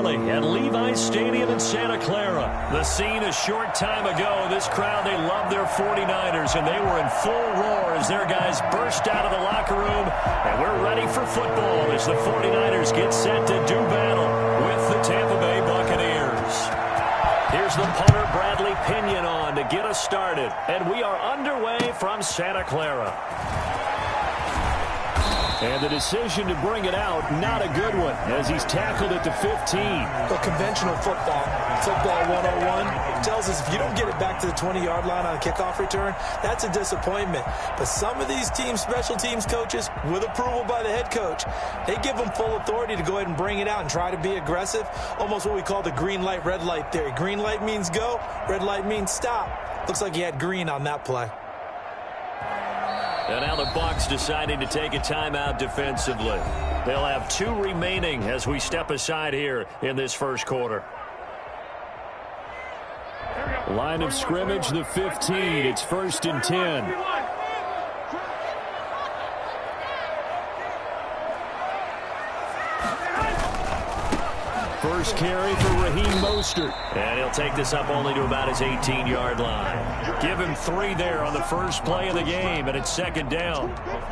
early at Levi's Stadium in Santa Clara. The scene a short time ago. This crowd, they love their 49ers, and they were in full roar as their guys burst out of the locker room. And we're ready for football as the 49ers get set to do battle with the Tampa Bay Buccaneers. Here's the punter, Bradley Pinion, on to get us started. And we are underway from Santa Clara. And the decision to bring it out, not a good one, as he's tackled at the 15. Well, conventional football 101, tells us if you don't get it back to the 20-yard line on a kickoff return, that's a disappointment. But some of these special teams coaches, with approval by the head coach, they give them full authority to go ahead and bring it out and try to be aggressive, almost what we call the green light, red light theory. Green light means go, red light means stop. Looks like he had green on that play. And now the Bucs deciding to take a timeout defensively. They'll have 2 remaining as we step aside here in this first quarter. Line of scrimmage, the 15. It's 1st and 10. First carry for Raheem Mostert. And he'll take this up only to about his 18-yard line. Give him 3 there on the first play of the game, and it's 2nd down.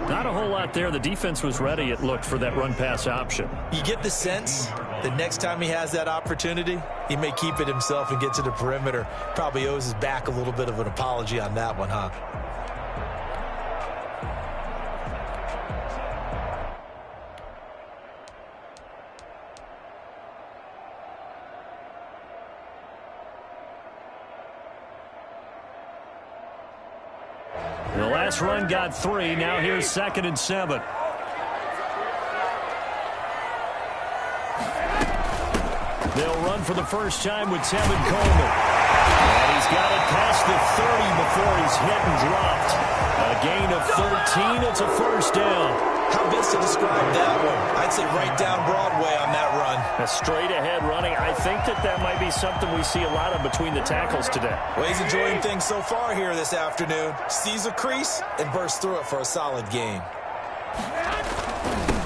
Not a whole lot there. The defense was ready, it looked, for that run-pass option. You get the sense that next time he has that opportunity, he may keep it himself and get to the perimeter. Probably owes his back a little bit of an apology on that one, huh? The last run got 3. Now here's 2nd and 7. They'll run for the first time with Tevin Coleman. And he's got it past the 30 before he's hit and dropped. A gain of 13. It's a first down. How best to describe that one? I'd say right down Broadway on that run. A straight-ahead running. I think that might be something we see a lot of between the tackles today. Well, he's enjoying things so far here this afternoon. Sees a crease and bursts through it for a solid gain.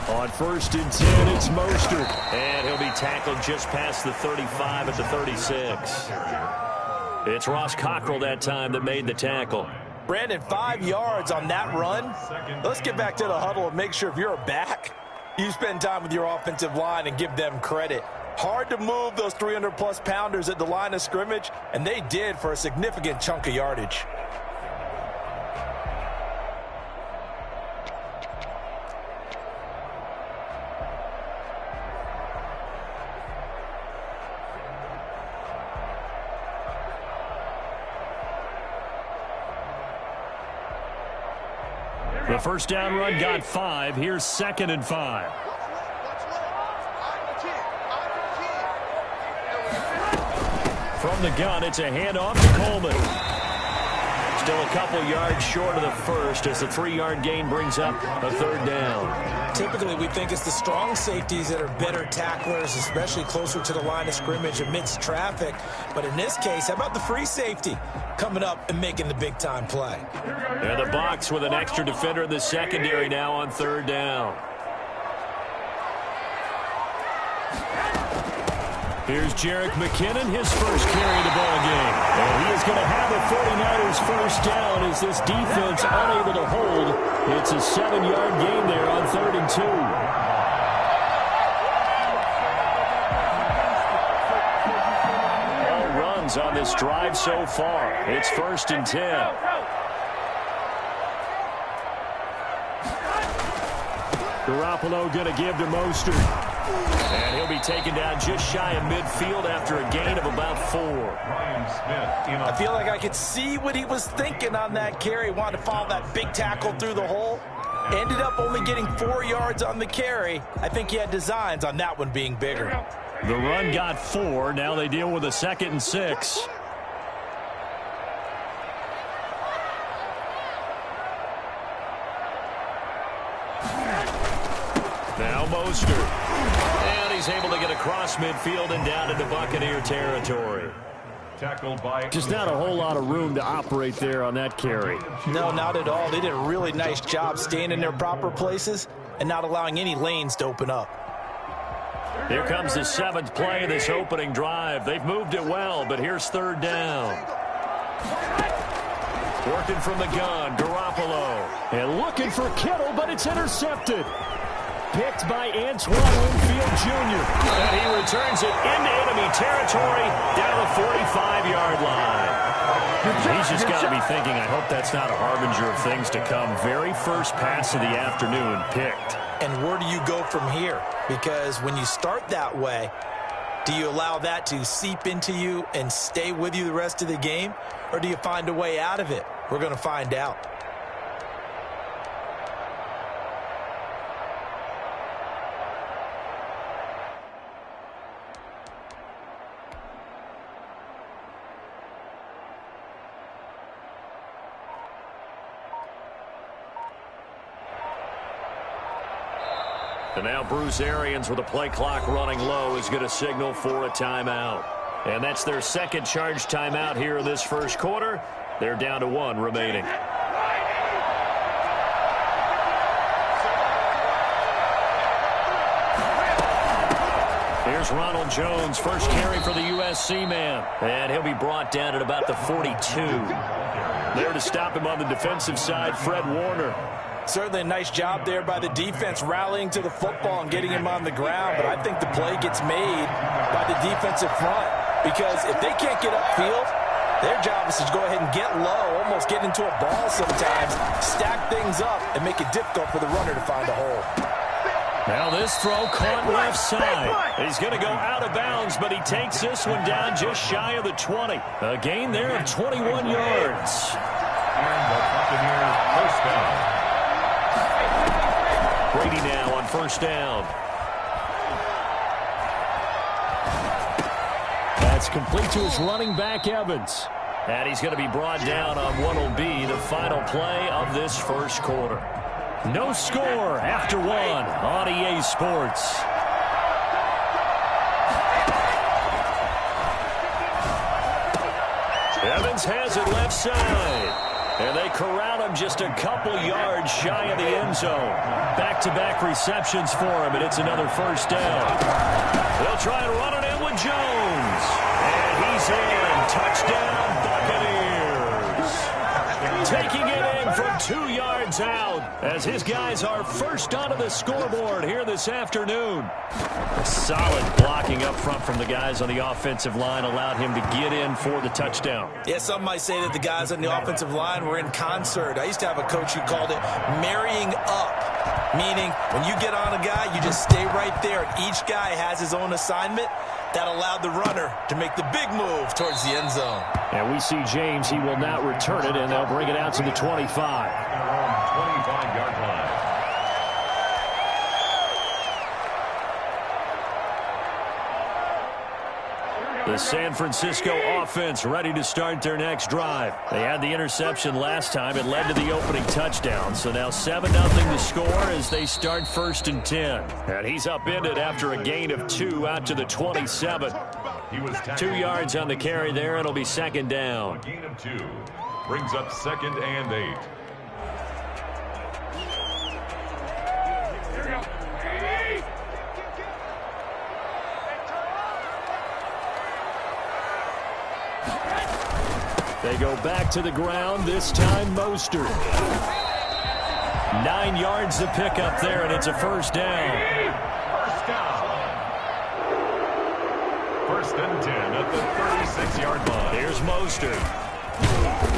On 1st and 10, it's Mostert. And he'll be tackled just past the 35 at the 36. It's Ross Cockrell that time that made the tackle. Brandon, 5 yards on that run. Let's get back to the huddle and make sure if you're a back, you spend time with your offensive line and give them credit. Hard to move those 300-plus pounders at the line of scrimmage, and they did for a significant chunk of yardage. The first down run got 5. Here's 2nd and 5. From the gun, it's a handoff to Coleman. Still a couple yards short of the first as the 3-yard gain brings up a 3rd down. Typically, we think it's the strong safeties that are better tacklers, especially closer to the line of scrimmage amidst traffic. But in this case, how about the free safety coming up and making the big-time play? And the Bucs with an extra defender in the secondary now on 3rd down. Here's Jerick McKinnon, his first carry of the ball game. And he is going to have a 49ers first down as this defense unable to hold. It's a 7-yard gain there on 3rd and 2. All runs on this drive so far. It's 1st and 10. Garoppolo going to give to Mostert. And he'll be taken down just shy of midfield after a gain of about 4. I feel like I could see what he was thinking on that carry. Wanted to follow that big tackle through the hole. Ended up only getting 4 yards on the carry. I think he had designs on that one being bigger. The run got 4. Now they deal with a 2nd and 6. Now Mostert. And he's able to get across midfield and down into Buccaneer territory. Just not a whole lot of room to operate there on that carry. No, not at all. They did a really nice job staying in their proper places and not allowing any lanes to open up. Here comes the 7th play of this opening drive. They've moved it well, but here's 3rd down. Working from the gun, Garoppolo. And looking for Kittle, but it's intercepted. Picked by Antoine Winfield Jr. And he returns it into enemy territory down the 45-yard line. He's just got to be thinking, I hope that's not a harbinger of things to come. Very first pass of the afternoon picked. And where do you go from here? Because when you start that way, do you allow that to seep into you and stay with you the rest of the game? Or do you find a way out of it? We're going to find out. And now Bruce Arians, with the play clock running low, is going to signal for a timeout. And that's their second charge timeout here in this first quarter. They're down to 1 remaining. Here's Ronald Jones, first carry for the USC man. And he'll be brought down at about the 42. There to stop him on the defensive side, Fred Warner. Certainly a nice job there by the defense rallying to the football and getting him on the ground. But I think the play gets made by the defensive front. Because if they can't get upfield, their job is to go ahead and get low, almost get into a ball sometimes, stack things up, and make it difficult for the runner to find a hole. Now this throw caught left side. He's going to go out of bounds, but he takes this one down just shy of the 20. A gain there of 21 yards. And the Buccaneers first down. Brady now on first down. That's complete to his running back, Evans. And he's going to be brought down on what will be the final play of this first quarter. No score after 1 on EA Sports. Evans has it left side. And they corral him just a couple yards shy of the end zone. Back-to-back receptions for him, and it's another first down. They'll try and run it in with Jones. And he's in. Touchdown, Buccaneers. Taking it in from 2 yards out as his guys are first onto the scoreboard here this afternoon. Solid blocking up front from the guys on the offensive line allowed him to get in for the touchdown. Yeah, some might say that the guys on the offensive line were in concert. I used to have a coach who called it marrying up, meaning when you get on a guy, you just stay right there. Each guy has his own assignment. That allowed the runner to make the big move towards the end zone. And we see James. He will not return it, and they'll bring it out to the 25. 25-yard line. The San Francisco offense ready to start their next drive. They had the interception last time. It led to the opening touchdown. So now 7-0 to score as they start 1st and 10. And he's upended after a gain of 2 out to the 27. 2 yards on the carry there. It'll be 2nd down. A gain of 2 brings up 2nd and 8. They go back to the ground, this time Mostert. 9 yards to pick up there, and it's a first down. First down. 1st and 10 at the 36-yard line. Here's Mostert.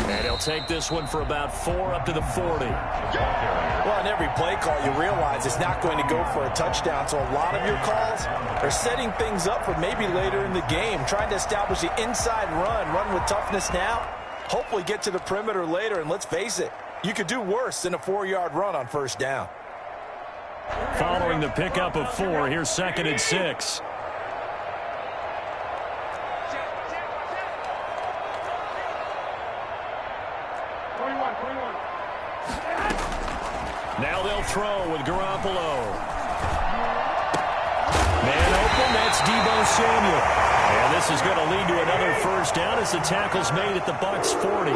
And he'll take this one for about 4 up to the 40. Well, on every play call, you realize it's not going to go for a touchdown. So a lot of your calls are setting things up for maybe later in the game, trying to establish the inside run with toughness now, hopefully get to the perimeter later. And let's face it, you could do worse than a 4-yard run on first down. Following the pickup of 4, here's 2nd and 6. Now they'll throw with Garoppolo. Man open, that's Deebo Samuel. And this is going to lead to another first down as the tackle's made at the Bucs 40.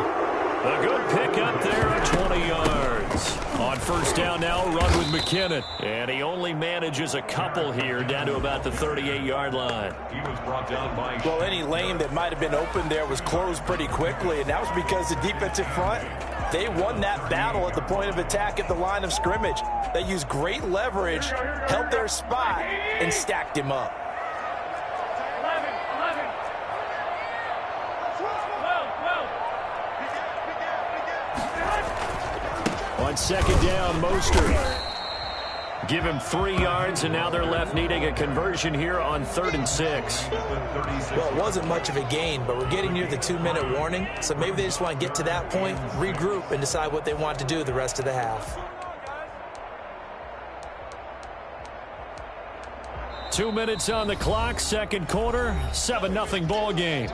A good pick up there at 20 yards. On first down now, run with McKinnon. And he only manages a couple here down to about the 38-yard line. He was brought down by... Well, any lane that might have been open there was closed pretty quickly, and that was because the defensive front, they won that battle at the point of attack at the line of scrimmage. They used great leverage, held their spot, and stacked him up. On second down, Mostert. Give him 3 yards, and now they're left needing a conversion here on 3rd and 6. Well, it wasn't much of a gain, but we're getting near the 2-minute warning, so maybe they just want to get to that point, regroup, and decide what they want to do the rest of the half. 2 minutes on the clock, second quarter, 7-0 ball game.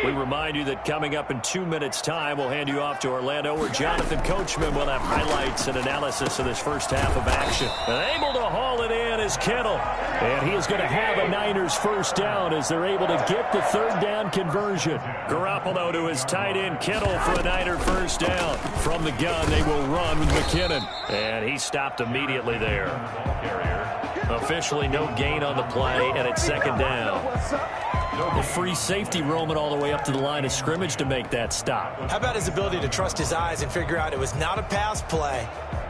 We remind you that coming up in 2 minutes' time, we'll hand you off to Orlando, where Jonathan Coachman will have highlights and analysis of this first half of action. And able to haul it in is Kittle. And he is going to have a Niners first down as they're able to get the 3rd down conversion. Garoppolo to his tight end, Kittle, for a Niner first down. From the gun, they will run with McKinnon. And he stopped immediately there. Officially no gain on the play, and it's second down. The free safety roaming all the way up to the line of scrimmage to make that stop. How about his ability to trust his eyes and figure out it was not a pass play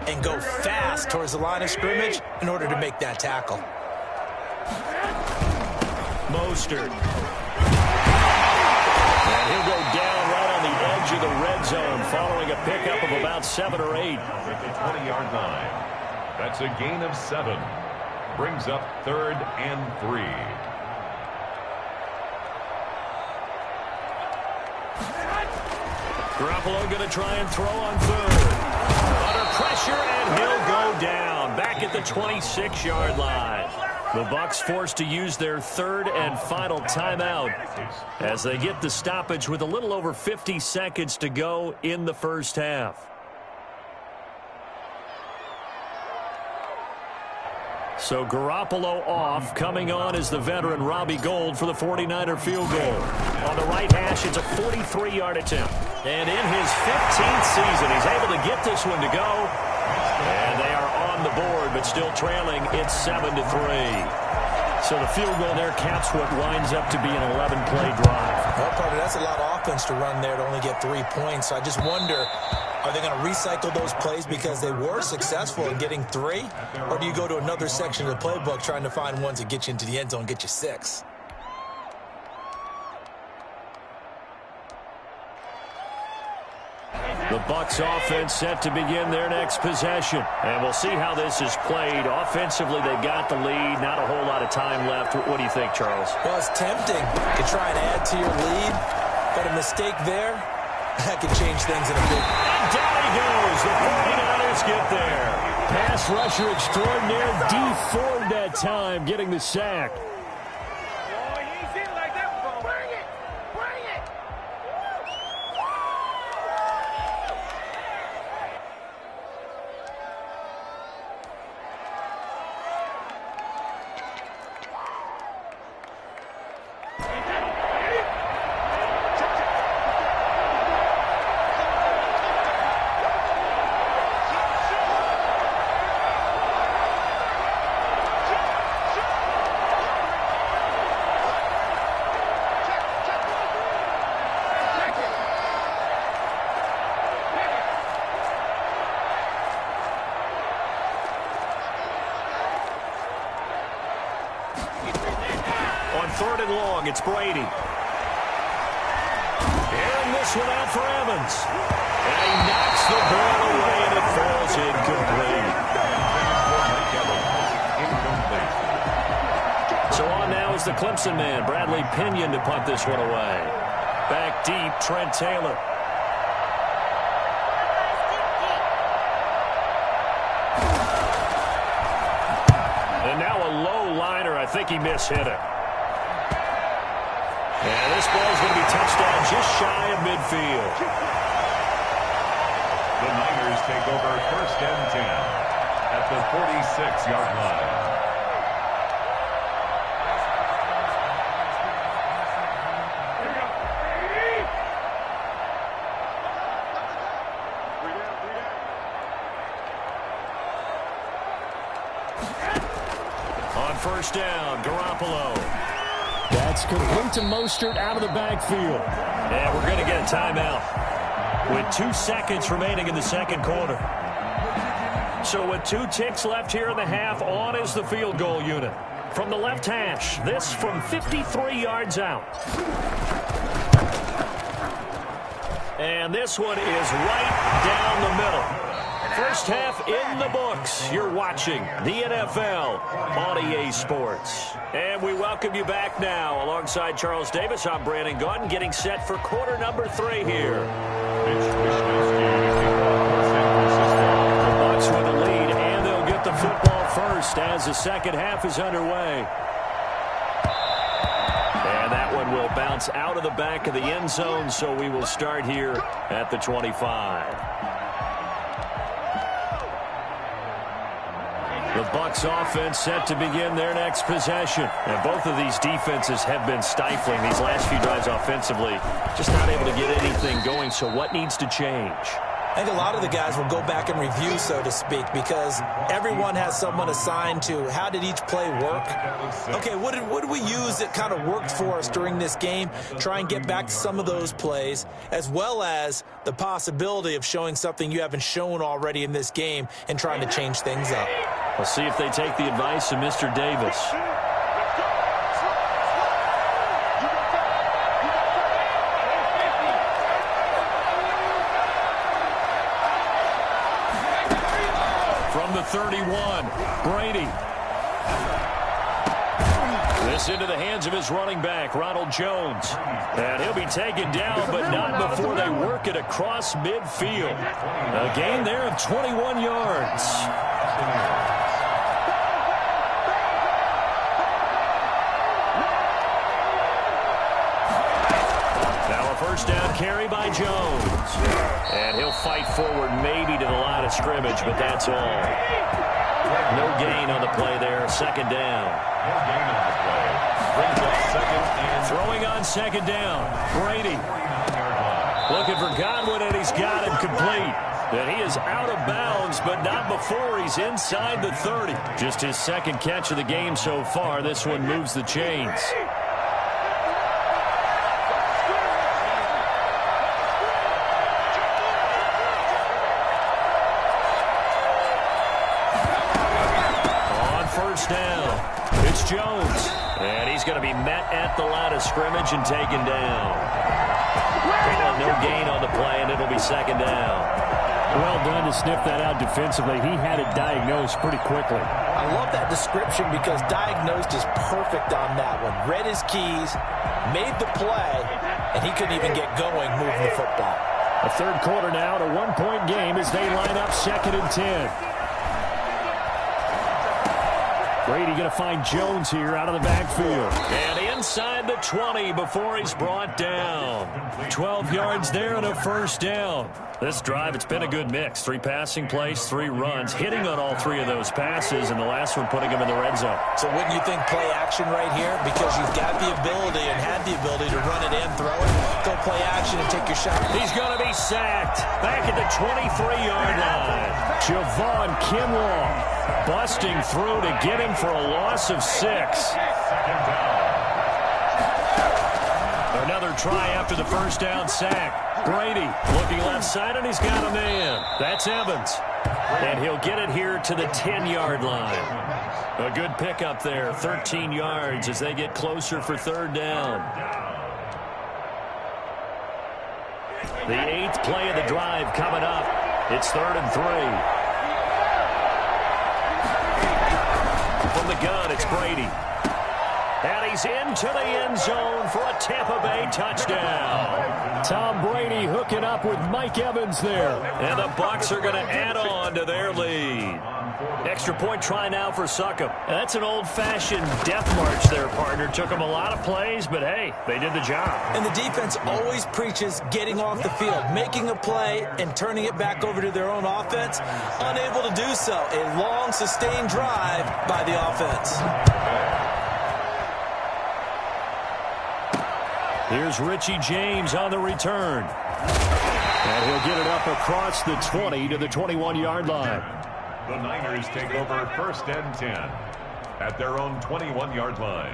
and go fast towards the line of scrimmage in order to make that tackle? Mostert. And he'll go down right on the edge of the red zone following a pickup of about 7 or 8. At the 20-yard line. That's a gain of 7. Brings up 3rd and 3. Garoppolo going to try and throw on 3rd. Under pressure, and he'll go down. Back at the 26-yard line. The Bucs forced to use their 3rd and final timeout as they get the stoppage with a little over 50 seconds to go in the first half. So Garoppolo off. Coming on is the veteran Robbie Gould for the 49er field goal. On the right hash, it's a 43-yard attempt. And in his 15th season, he's able to get this one to go. And they are on the board, but still trailing. It's 7-3. So the field goal there caps what winds up to be an 11-play drive. Well, Carter, that's a lot of offense to run there to only get 3 points. So I just wonder, are they going to recycle those plays because they were successful in getting 3? Or do you go to another section of the playbook trying to find ones that get you into the end zone and get you 6? The Bucs offense set to begin their next possession. And we'll see how this is played. Offensively, they got the lead. Not a whole lot of time left. What do you think, Charles? Well, it's tempting to try and add to your lead. But a mistake there, that could change things in a big... And down he goes. The 49ers get there. Pass rusher extraordinaire. D Ford that time getting the sack. Third and long, it's Brady. And this one out for Evans. And he knocks the ball away, and it falls incomplete. So on now is the Clemson man, Bradley Pinion, to punt this one away. Back deep, Trent Taylor. And now a low liner. I think he mishit it. And this ball is going to be touched down just shy of midfield. The Niners take over 1st and 10 at the 46-yard line. first down, Garoppolo. That's complete to Mostert out of the backfield. And we're going to get a timeout with 2 seconds remaining in the second quarter. So with 2 ticks left here in the half, on is the field goal unit. From the left hash, this from 53 yards out. And this one is right down the middle. First half in the books. You're watching the NFL on EA Sports. And we welcome you back now. Alongside Charles Davis, I'm Brandon Gaudin, getting set for quarter number 3 here. The Bucs with the lead, and they'll get the football first as the second half is underway. And that one will bounce out of the back of the end zone, so we will start here at the 25. The Bucs offense set to begin their next possession. And both of these defenses have been stifling these last few drives offensively. Just not able to get anything going. So what needs to change? I think a lot of the guys will go back and review, so to speak, because everyone has someone assigned to how did each play work. Okay, what did we use that kind of worked for us during this game? Try and get back to some of those plays, as well as the possibility of showing something you haven't shown already in this game and trying to change things up. We'll see if they take the advice of Mr. Davis. From the 31, Brady. This into the hands of his running back, Ronald Jones. And he'll be taken down, but not before they work it across midfield. A gain there of 21 yards. First down carry by Jones. And he'll fight forward maybe to the line of scrimmage, but that's all. No gain on the play there. Second down. Throwing on second down. Brady. Looking for Godwin, and he's got him complete. And he is out of bounds, but not before he's inside the 30. Just his second catch of the game so far. This one moves the chains. Down. It's Jones. And he's going to be met at the line of scrimmage and taken down. No gain on the play, and it'll be second down. Well done to sniff that out defensively. He had it diagnosed pretty quickly. I love that description because diagnosed is perfect on that one. Read his keys, made the play, and he couldn't even get going moving the football. A third quarter now, a one-point game as they line up second and 10. Brady going to find Jones here out of the backfield. And inside the 20 before he's brought down. 12 yards there and a first down. This drive, it's been a good mix. 3 passing plays, 3 runs, hitting on all 3 of those passes, and the last one putting him in the red zone. So wouldn't you think play action right here? Because you've got the ability and had the ability to run it and throw it. Go play action and take your shot. He's going to be sacked back at the 23-yard line. Javon Kinlaw busting through to get him for a loss of 6. Another try after the first down sack. Brady looking left side, and he's got a man. That's Evans. And he'll get it here to the 10-yard line. A good pickup there, 13 yards as they get closer for third down. The 8th play of the drive coming up. It's 3rd and 3. From the gun, it's Brady. And he's into the end zone for a Tampa Bay touchdown. Tom Brady hooking up with Mike Evans there. And the Bucs are going to add on to their lead. Extra point try now for Succop. That's an old-fashioned death march there, partner. Took them a lot of plays, but hey, they did the job. And the defense always preaches getting off the field, making a play, and turning it back over to their own offense. Unable to do so. A long, sustained drive by the offense. Here's Richie James on the return. And he'll get it up across the 20 to the 21-yard line. The Niners take over 1st and 10. at their own 21-yard line.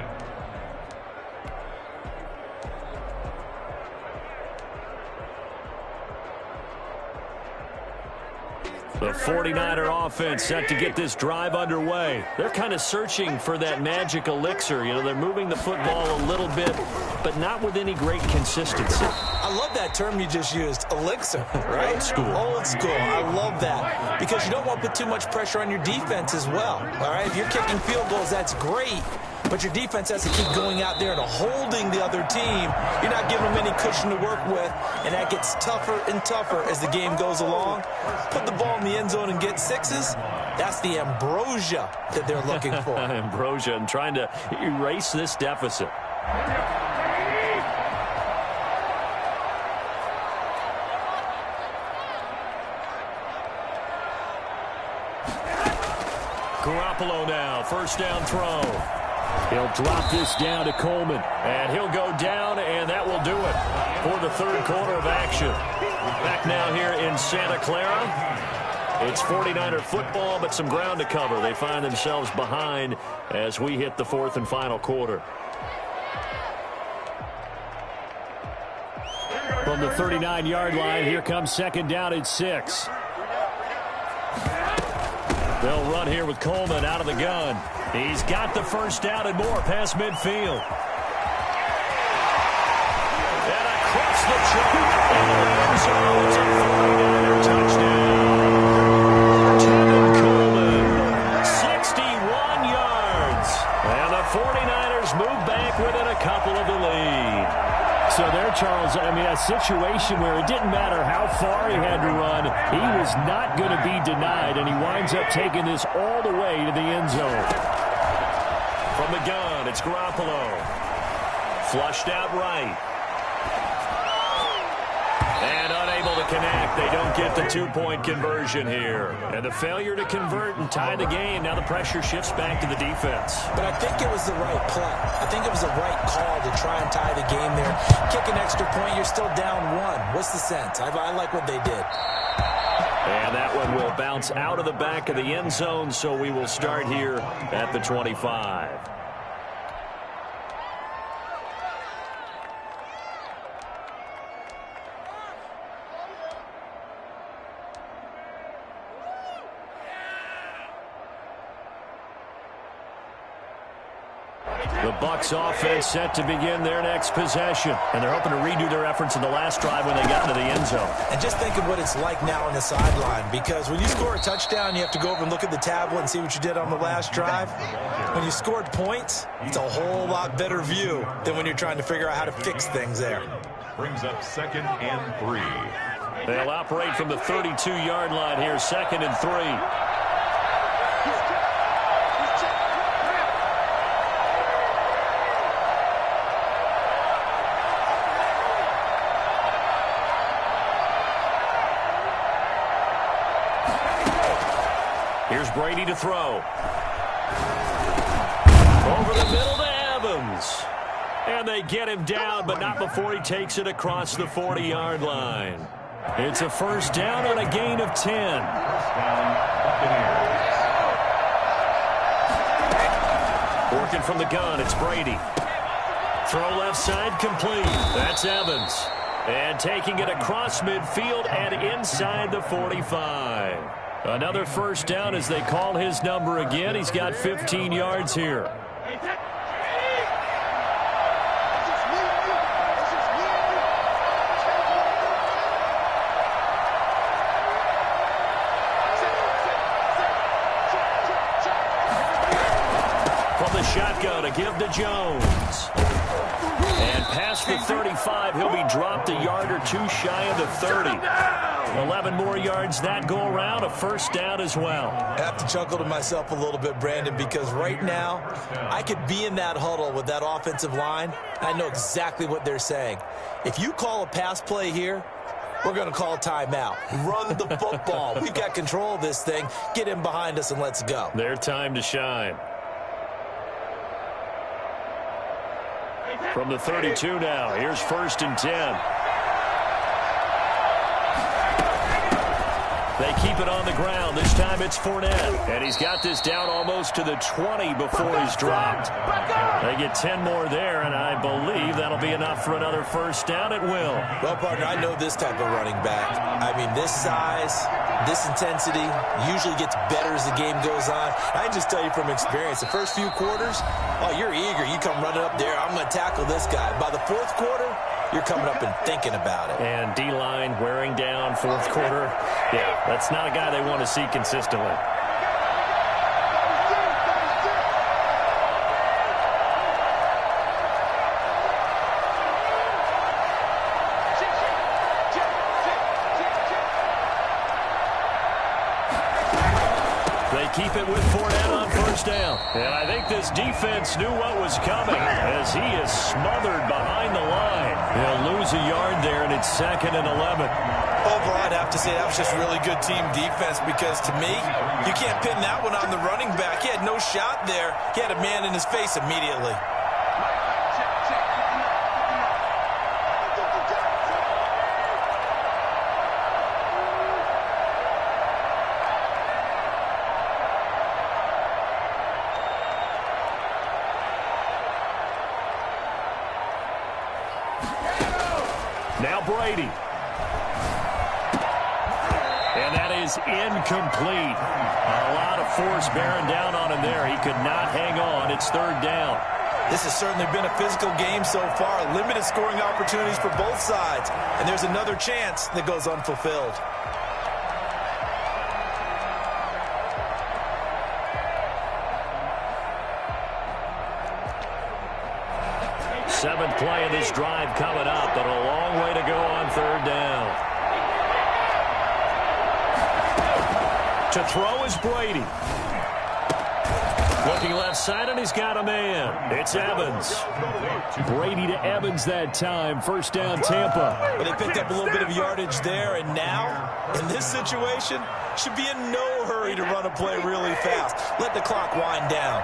The 49er offense set to get this drive underway. They're kind of searching for that magic elixir. You know, they're moving the football a little bit, but not with any great consistency. I love that term you just used, elixir, right? Old school. Old school. I love that because you don't want to put too much pressure on your defense as well, all right? If you're kicking field goals, that's great, but your defense has to keep going out there and holding the other team. You're not giving them any cushion to work with, and that gets tougher and tougher as the game goes along. Put the ball in the end zone and get sixes. That's the ambrosia that they're looking for. Ambrosia and trying to erase this deficit. Garoppolo now, first down throw. He'll drop this down to Coleman. And he'll go down, and that will do it for the third quarter of action. Back now here in Santa Clara. It's 49er football, but some ground to cover. They find themselves behind as we hit the fourth and final quarter. From the 39-yard line, here comes second down and 6. They'll run here with Coleman out of the gun. He's got the first down and more past midfield. And across the track in the end zone. It's a 49er touchdown. Tevin Coleman, 61 yards. And the 49ers move back within a couple of the lead. So there, Charles, I mean, a situation where it didn't matter how far he had to run, he was not going to be denied, and he winds up taking this all the way to the end zone. From the gun, it's Garoppolo. Flushed out right. And unable to connect. They don't get the two-point conversion here. And the failure to convert and tie the game. Now the pressure shifts back to the defense. But I think it was the right play. I think it was the right call to try and tie the game there. Kick an extra point, you're still down one. What's the sense? I like what they did. And that one will bounce out of the back of the end zone, so we will start here at the 25. The Bucs offense set to begin their next possession. And they're hoping to redo their efforts in the last drive when they got into the end zone. And just think of what it's like now on the sideline, because when you score a touchdown, you have to go over and look at the tablet and see what you did on the last drive. When you scored points, it's a whole lot better view than when you're trying to figure out how to fix things there. Brings up 2nd and 3. They'll operate from the 32-yard line here, 2nd and 3. Here's Brady to throw. Over the middle to Evans. And they get him down, but not before he takes it across the 40-yard line. It's a first down on a gain of 10. Working from the gun, it's Brady. Throw left side complete. That's Evans. And taking it across midfield and inside the 45. Another first down as they call his number again. He's got 15 yards here. From the shotgun, a give to Jones. And past the 35, he'll be dropped a yard or two shy of the 30. 11 more yards that go around, a first down as well. I have to chuckle to myself a little bit, Brandon, because right now I could be in that huddle with that offensive line. I know exactly what they're saying. If you call a pass play here, we're going to call a timeout. Run the football. We've got control of this thing. Get in behind us and let's go. Their time to shine. From the 32 now, here's 1st and 10. They keep it on the ground. This time it's Fournette. And he's got this down almost to the 20 before he's dropped. They get 10 more there, and I believe that'll be enough for another first down. It will. Well, partner, I know this type of running back. I mean, this size, this intensity usually gets better as the game goes on. I can just tell you from experience, the first few quarters, oh, you're eager. You come running up there. I'm going to tackle this guy. By the fourth quarter, you're coming up and thinking about it. And D-line wearing down fourth quarter. Yeah, that's not a guy they want to see consistently. They keep it with Fournette on first down. And I think this defense knew what was coming as he is smothered behind the line. He'll lose a yard there, and it's 2nd and 11. Overall, I'd have to say that was just really good team defense because, to me, you can't pin that one on the running back. He had no shot there. He had a man in his face immediately. Now Brady. And that is incomplete. A lot of force bearing down on him there. He could not hang on. It's 3rd down. This has certainly been a physical game so far. Limited scoring opportunities for both sides. And there's another chance that goes unfulfilled. Seventh play of this drive coming up, but a long way to go on 3rd down. To throw is Brady. Looking left side, and he's got a man. It's Evans. Brady to Evans that time. First down, Tampa. Well, they picked up a little bit of yardage there, and now, in this situation, should be in no hurry to run a play really fast. Let the clock wind down.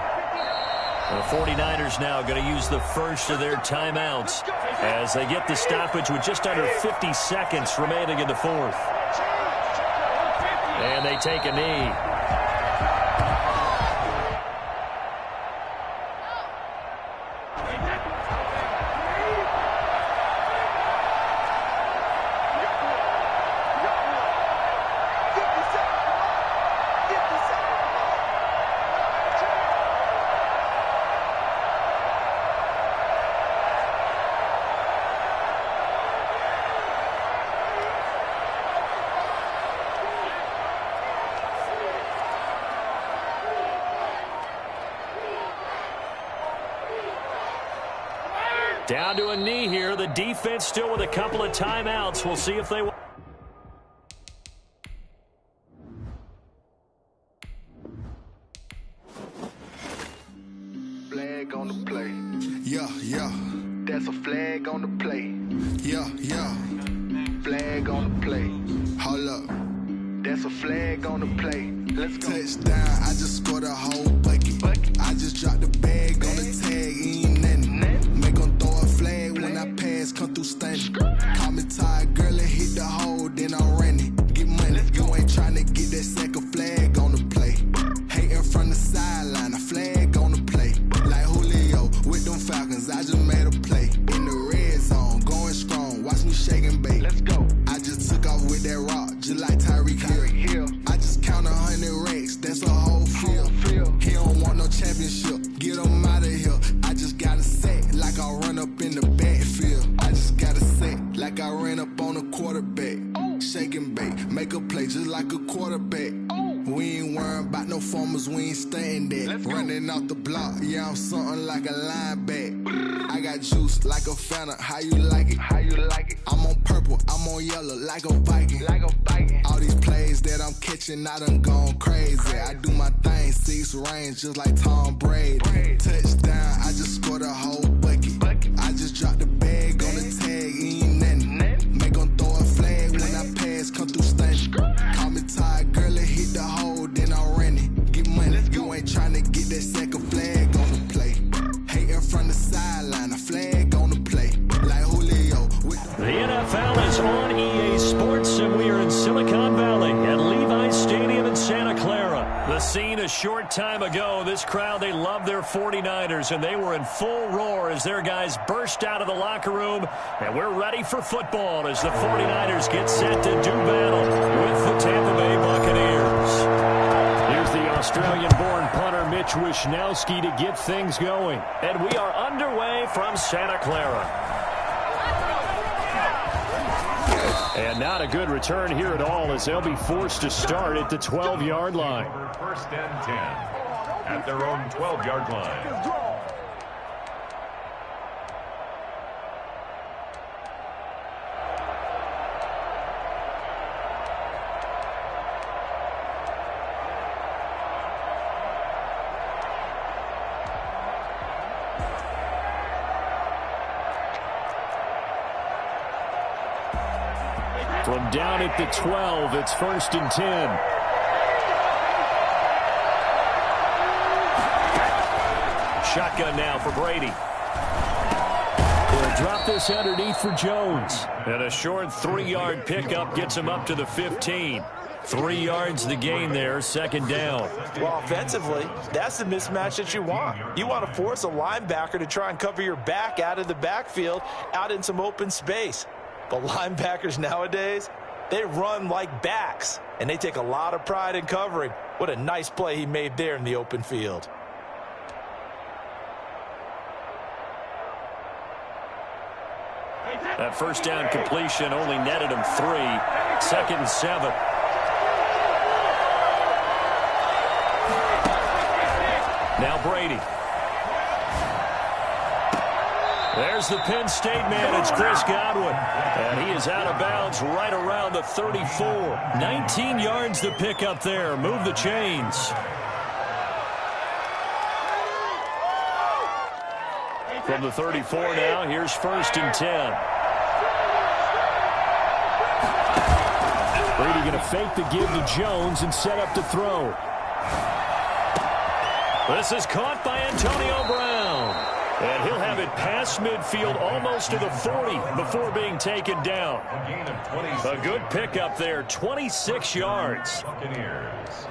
The 49ers now going to use the first of their timeouts as they get the stoppage with just under 50 seconds remaining in the 4th. And they take a knee. Down to a knee here. The defense still with a couple of timeouts. We'll see if they will. Flag on the play. Yeah, yeah. That's a flag on the play. Yeah, yeah. Flag on the play. Hold up. That's a flag on the play. Let's go. Touchdown, I just scored a whole bucket. I just dropped the bag on the tag, ain't nothing. Make 'em throw a flag when I pass, come through stunning. Call me tired, girl, and hit the hole, then I'm running. Get money, you ain't tryna get that second flag on the play. Hating from the sideline, a flag on the play. Like Julio with them Falcons, I just made a play. In the red zone, going strong, watch me shake and bake. Let's go. I just took off with that rock, just like Tyreek Hill. I just count 100 racks, that's a whole field. He don't want no championship, get him out of here. I just got a set like I run up in the backfield. I just got a set like I ran up on a quarterback. Shake and bake, make a play just like a quarterback. We ain't worrying about no formers, we ain't staying there. Running off the block, yeah, I'm something like a linebacker. I got juice like a Fanta, how you like it? How you like it? I'm on purple, I'm on yellow like a Viking. Like a Viking. All these plays that I'm catching, I done gone crazy. I do my thing, 6 range just like Tom Brady. Touchdown, I just scored a whole bucket. I just dropped the bag on the tag, ain't nothing. Make 'em throw a flag when I pass, come through stunning. Call me tired, girl, and hit the hole, then I'm running. Get money, you ain't tryna get that second flag on the play. Hating from the sideline, a flag on the play. Like Julio with The NFL is on EA Sports, and we are in Silicon Valley at Levi short time ago, this crowd, they love their 49ers, and they were in full roar as their guys burst out of the locker room. And we're ready for football as the 49ers get set to do battle with the Tampa Bay Buccaneers. Here's the Australian-born punter Mitch Wishnowsky to get things going. And we are underway from Santa Clara. And not a good return here at all as they'll be forced to start at the 12-yard line. First and 10 at their own 12-yard line. From down at the 12, it's first and 10. Shotgun now for Brady. They'll drop this underneath for Jones. And a short 3-yard pickup gets him up to the 15. 3 yards the gain there, second down. Well, offensively, that's the mismatch that you want. You want to force a linebacker to try and cover your back out of the backfield, out in some open space. But linebackers nowadays, they run like backs, and they take a lot of pride in covering. What a nice play he made there in the open field. That first down completion only netted him 3. Second and 7. Now Brady. There's the Penn State man. It's Chris Godwin. And he is out of bounds right around the 34. 19 yards to pick up there. Move the chains. From the 34 now, here's first and 10. Brady going to fake the give to Jones and set up to throw. This is caught by Antonio Brown. And he'll have it past midfield almost to the 40 before being taken down. A good pickup there, 26 yards. Buccaneers.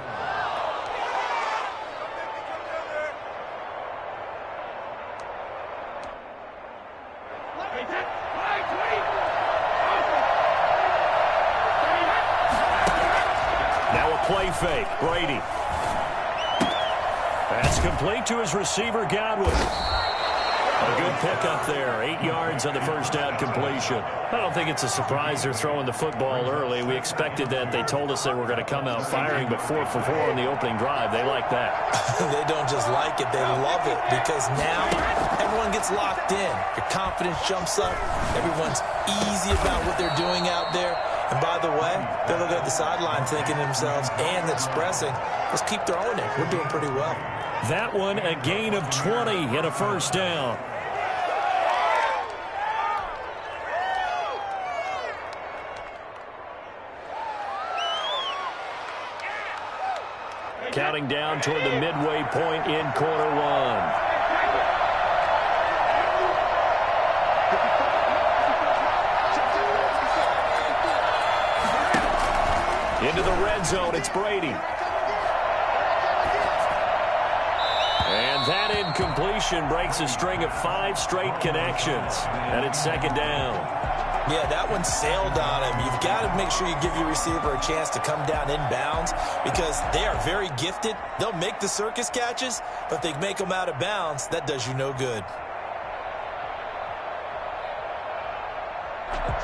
Now a play fake, Brady. That's complete to his receiver, Godwin. A good pickup there. 8 yards on the first down completion. I don't think it's a surprise they're throwing the football early. We expected that. They told us they were going to come out firing, but 4 for 4 on the opening drive. They like that. They don't just like it. They love it because now everyone gets locked in. Your confidence jumps up. Everyone's easy about what they're doing out there. And by the way, they're looking at the sideline thinking to themselves and expressing, let's keep throwing it. We're doing pretty well. That one, a gain of 20 and a first down. Counting down toward the midway point in quarter one. Into the red zone, it's Brady. And that incompletion breaks a string of 5 straight connections. And it's second down. Yeah, that one sailed on him. You've got to make sure you give your receiver a chance to come down inbounds because they are very gifted. They'll make the circus catches, but they make them out of bounds. That does you no good.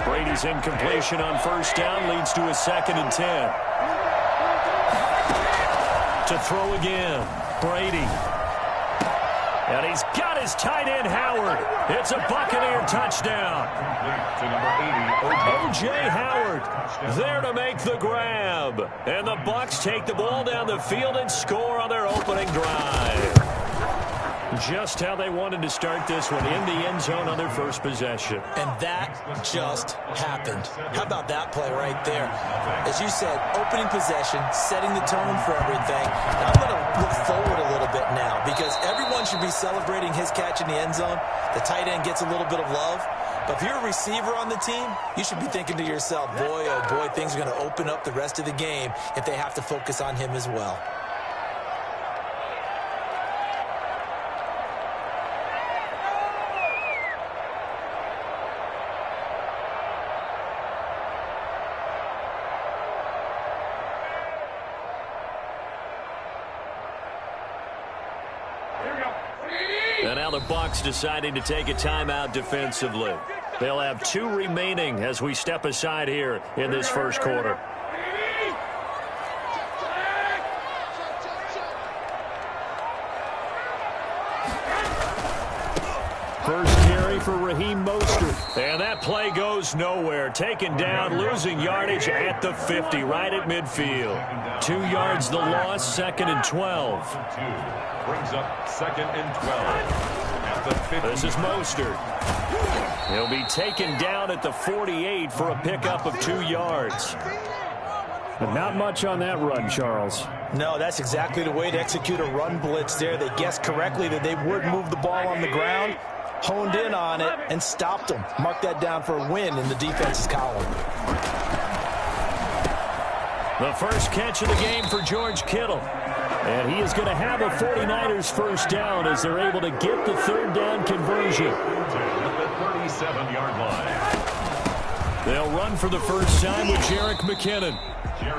Brady's incompletion on first down leads to a second and 10. To throw again, Brady. And he's got his tight end, Howard. It's a Buccaneer touchdown. To number 80, O.J. Howard there to make the grab. And the Bucs take the ball down the field and score on their opening drive. Just how they wanted to start this one, in the end zone on their first possession. And that just happened. How about that play right there? As you said, opening possession, setting the tone for everything. Now I'm going to look forward a little bit now because everyone should be celebrating his catch in the end zone. The tight end gets a little bit of love. But if you're a receiver on the team, you should be thinking to yourself, boy, oh boy, things are going to open up the rest of the game if they have to focus on him as well. And now the Bucs deciding to take a timeout defensively. They'll have 2 remaining as we step aside here in this first quarter. First carry for Raheem Mostert. And that play goes nowhere. Taken down, losing yardage at the 50, right at midfield. 2 yards the loss, 2nd and 12. Brings up 2nd and 12. At the 50. This is Mostert. He'll be taken down at the 48 for a pickup of 2 yards. But not much on that run, Charles. No, that's exactly the way to execute a run blitz there. They guessed correctly that they would move the ball on the ground, honed in on it, and stopped them. Mark that down for a win in the defense's column. The first catch of the game for George Kittle. And he is going to have a 49ers first down as they're able to get the 3rd down conversion. At the 37-yard line. They'll run for the first time with Jerick McKinnon.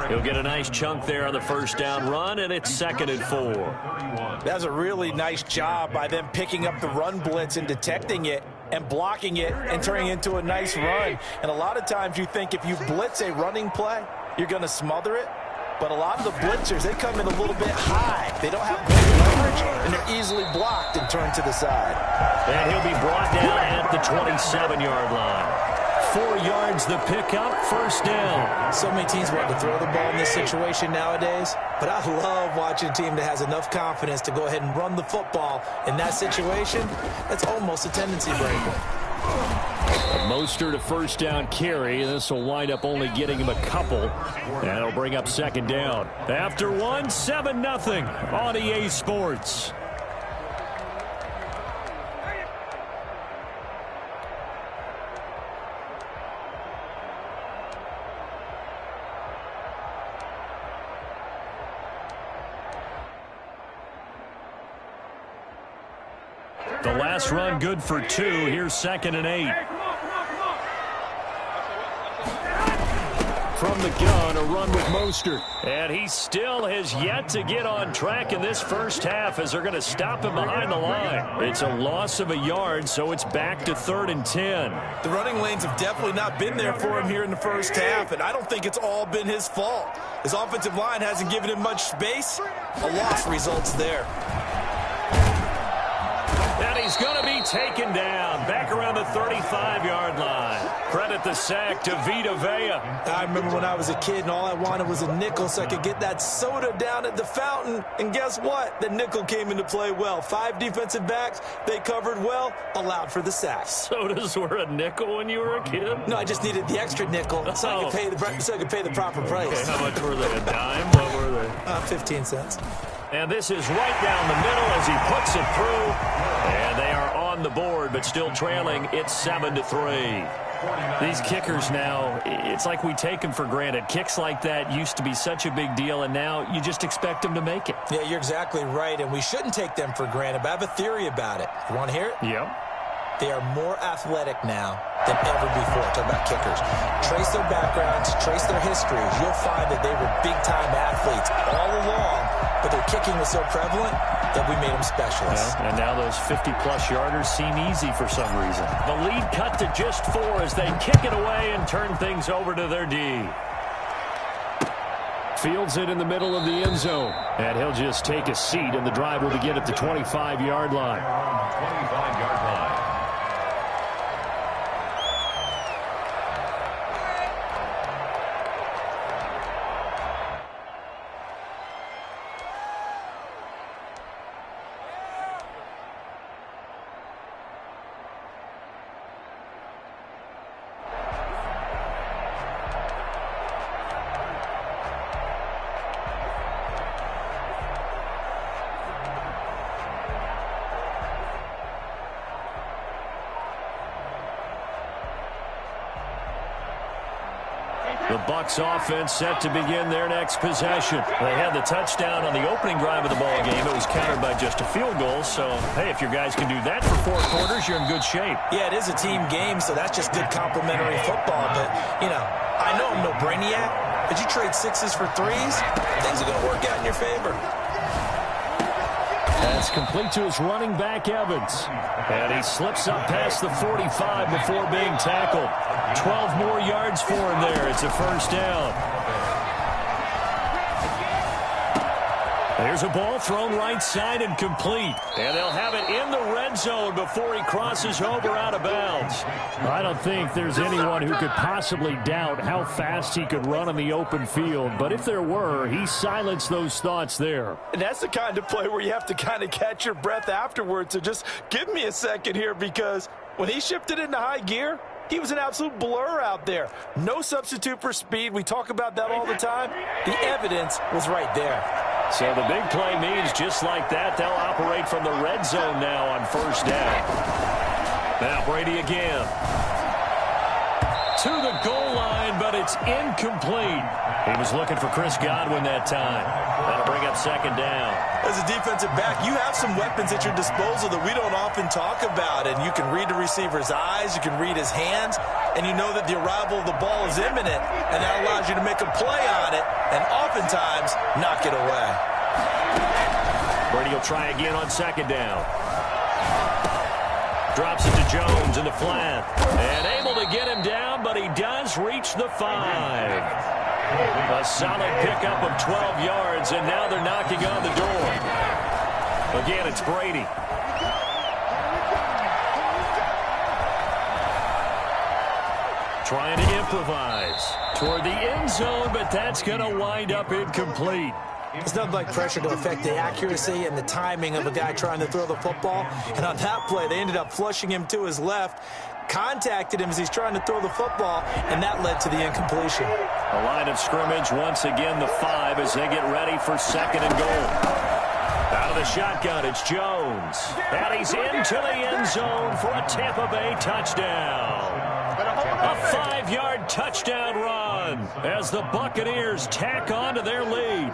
He'll get a nice chunk there on the first down run, and it's 2nd and 4. That was a really nice job by them picking up the run blitz and detecting it and blocking it and turning it into a nice run. And a lot of times you think if you blitz a running play, you're going to smother it. But a lot of the blitzers, they come in a little bit high. They don't have big leverage, and they're easily blocked and turned to the side. And he'll be brought down at the 27-yard line. 4 yards the pickup, first down. So many teams want to throw the ball in this situation nowadays, but I love watching a team that has enough confidence to go ahead and run the football in that situation. That's almost a tendency breaker. Mostert a first down carry. This will wind up only getting him a couple. And it'll bring up 2nd down. After 1, 7-0 on EA Sports. The last run good for 2. Here's 2nd and 8. From the gun, a run with Mostert. And he still has yet to get on track in this first half as they're going to stop him behind the line. It's a loss of a yard, so it's back to 3rd and 10. The running lanes have definitely not been there for him here in the first half, and I don't think it's all been his fault. His offensive line hasn't given him much space. A loss results there. And he's going to be taken down back around the 35-yard line. Credit the sack to Vita Vea. I remember when I was a kid and all I wanted was a nickel so I could get that soda down at the fountain. And guess what? The nickel came into play well. 5 defensive backs, they covered well, allowed for the sack. Sodas were a nickel when you were a kid? No, I just needed the extra nickel so I could pay the proper price. Okay, how much were they? A dime? What were they? 15 cents. And this is right down the middle as he puts it through. And they are on the board, but still trailing. It's 7-3. These kickers now, it's like we take them for granted. Kicks like that used to be such a big deal, and now you just expect them to make it. Yeah, you're exactly right, and we shouldn't take them for granted, but I have a theory about it. You want to hear it? Yep. They are more athletic now than ever before. Talk about kickers. Trace their backgrounds, trace their histories. You'll find that they were big-time athletes all along, but their kicking was so prevalent that we made them specialists. Yeah, and now those 50-plus yarders seem easy for some reason. The lead cut to just 4 as they kick it away and turn things over to their D. Fields it in the middle of the end zone. And he'll just take a seat, and the drive will begin at the 25-yard line. 25-yard line. The Bucs offense set to begin their next possession. They had the touchdown on the opening drive of the ball game. It was countered by just a field goal. So, hey, if your guys can do that for 4 quarters, you're in good shape. Yeah, it is a team game, so that's just good complimentary football. But, you know, I know I'm no brainiac, but you trade 6s for 3s, things are going to work out in your favor. That's complete to his running back, Evans. And he slips up past the 45 before being tackled. 12 more yards for him there. It's a first down. There's a ball thrown right side and complete. And they'll have it in the red zone before he crosses over out of bounds. I don't think there's anyone who could possibly doubt how fast he could run on the open field. But if there were, he silenced those thoughts there. And that's the kind of play where you have to kind of catch your breath afterwards. So just give me a second here, because when he shifted into high gear, he was an absolute blur out there. No substitute for speed. We talk about that all the time. The evidence was right there. So the big play means just like that, they'll operate from the red zone now on first down. Now Brady again. To the goal line, but it's incomplete. He was looking for Chris Godwin that time. That'll bring up second down. As a defensive back, you have some weapons at your disposal that we don't often talk about. And you can read the receiver's eyes, you can read his hands, and you know that the arrival of the ball is imminent, and that allows you to make a play on it and oftentimes knock it away. Brady will try again on second down. Drops it to Jones in the flat. And able to get him down, but he does reach the 5. A solid pickup of 12 yards, and now they're knocking on the door. Again, it's Brady. Trying to improvise toward the end zone, but that's going to wind up incomplete. It's nothing like pressure to affect the accuracy and the timing of a guy trying to throw the football. And on that play, they ended up flushing him to his left, contacted him as he's trying to throw the football, and that led to the incompletion. A line of scrimmage, once again the 5 as they get ready for second and goal. Out of the shotgun, it's Jones. And he's into the end zone for a Tampa Bay touchdown. A 5-yard touchdown run as the Buccaneers tack on to their lead.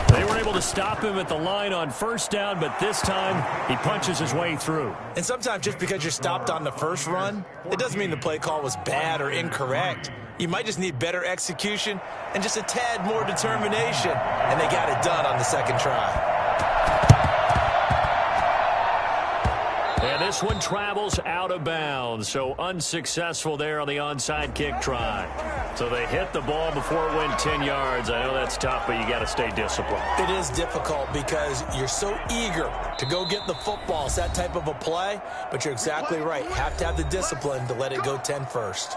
They were able to stop him at the line on first down, but this time he punches his way through. And sometimes just because you're stopped on the first run, it doesn't mean the play call was bad or incorrect. You might just need better execution and just a tad more determination, and they got it done on the second try. And this one travels out of bounds, so unsuccessful there on the onside kick try. So they hit the ball before it went 10 yards. I know that's tough, but you got to stay disciplined. It is difficult because you're so eager to go get the football. It's that type of a play, but you're exactly right. You have to have the discipline to let it go 10 first.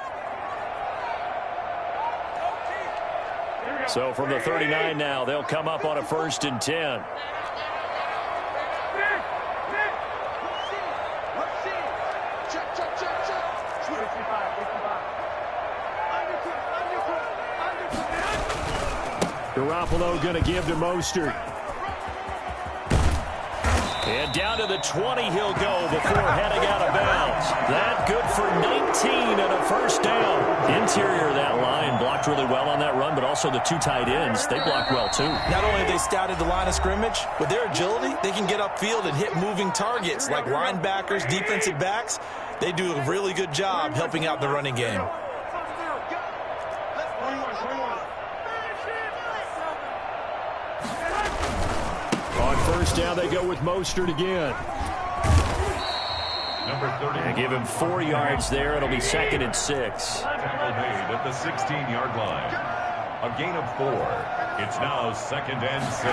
So from the 39 now, they'll come up on a 1st and 10. Garoppolo going to give to Mostert. And down to the 20 he'll go before heading out of bounds. That good for 19 and a first down. Interior of that line blocked really well on that run, but also the 2 tight ends, they blocked well too. Not only have they scouted the line of scrimmage, with their agility, they can get upfield and hit moving targets like linebackers, defensive backs. They do a really good job helping out the running game. On first down, they go with Mostert again. Number 30. And give him 4 yards there. It'll be 2nd and 6. Tackle made at the 16-yard line. A gain of 4. It's now 2nd and 6.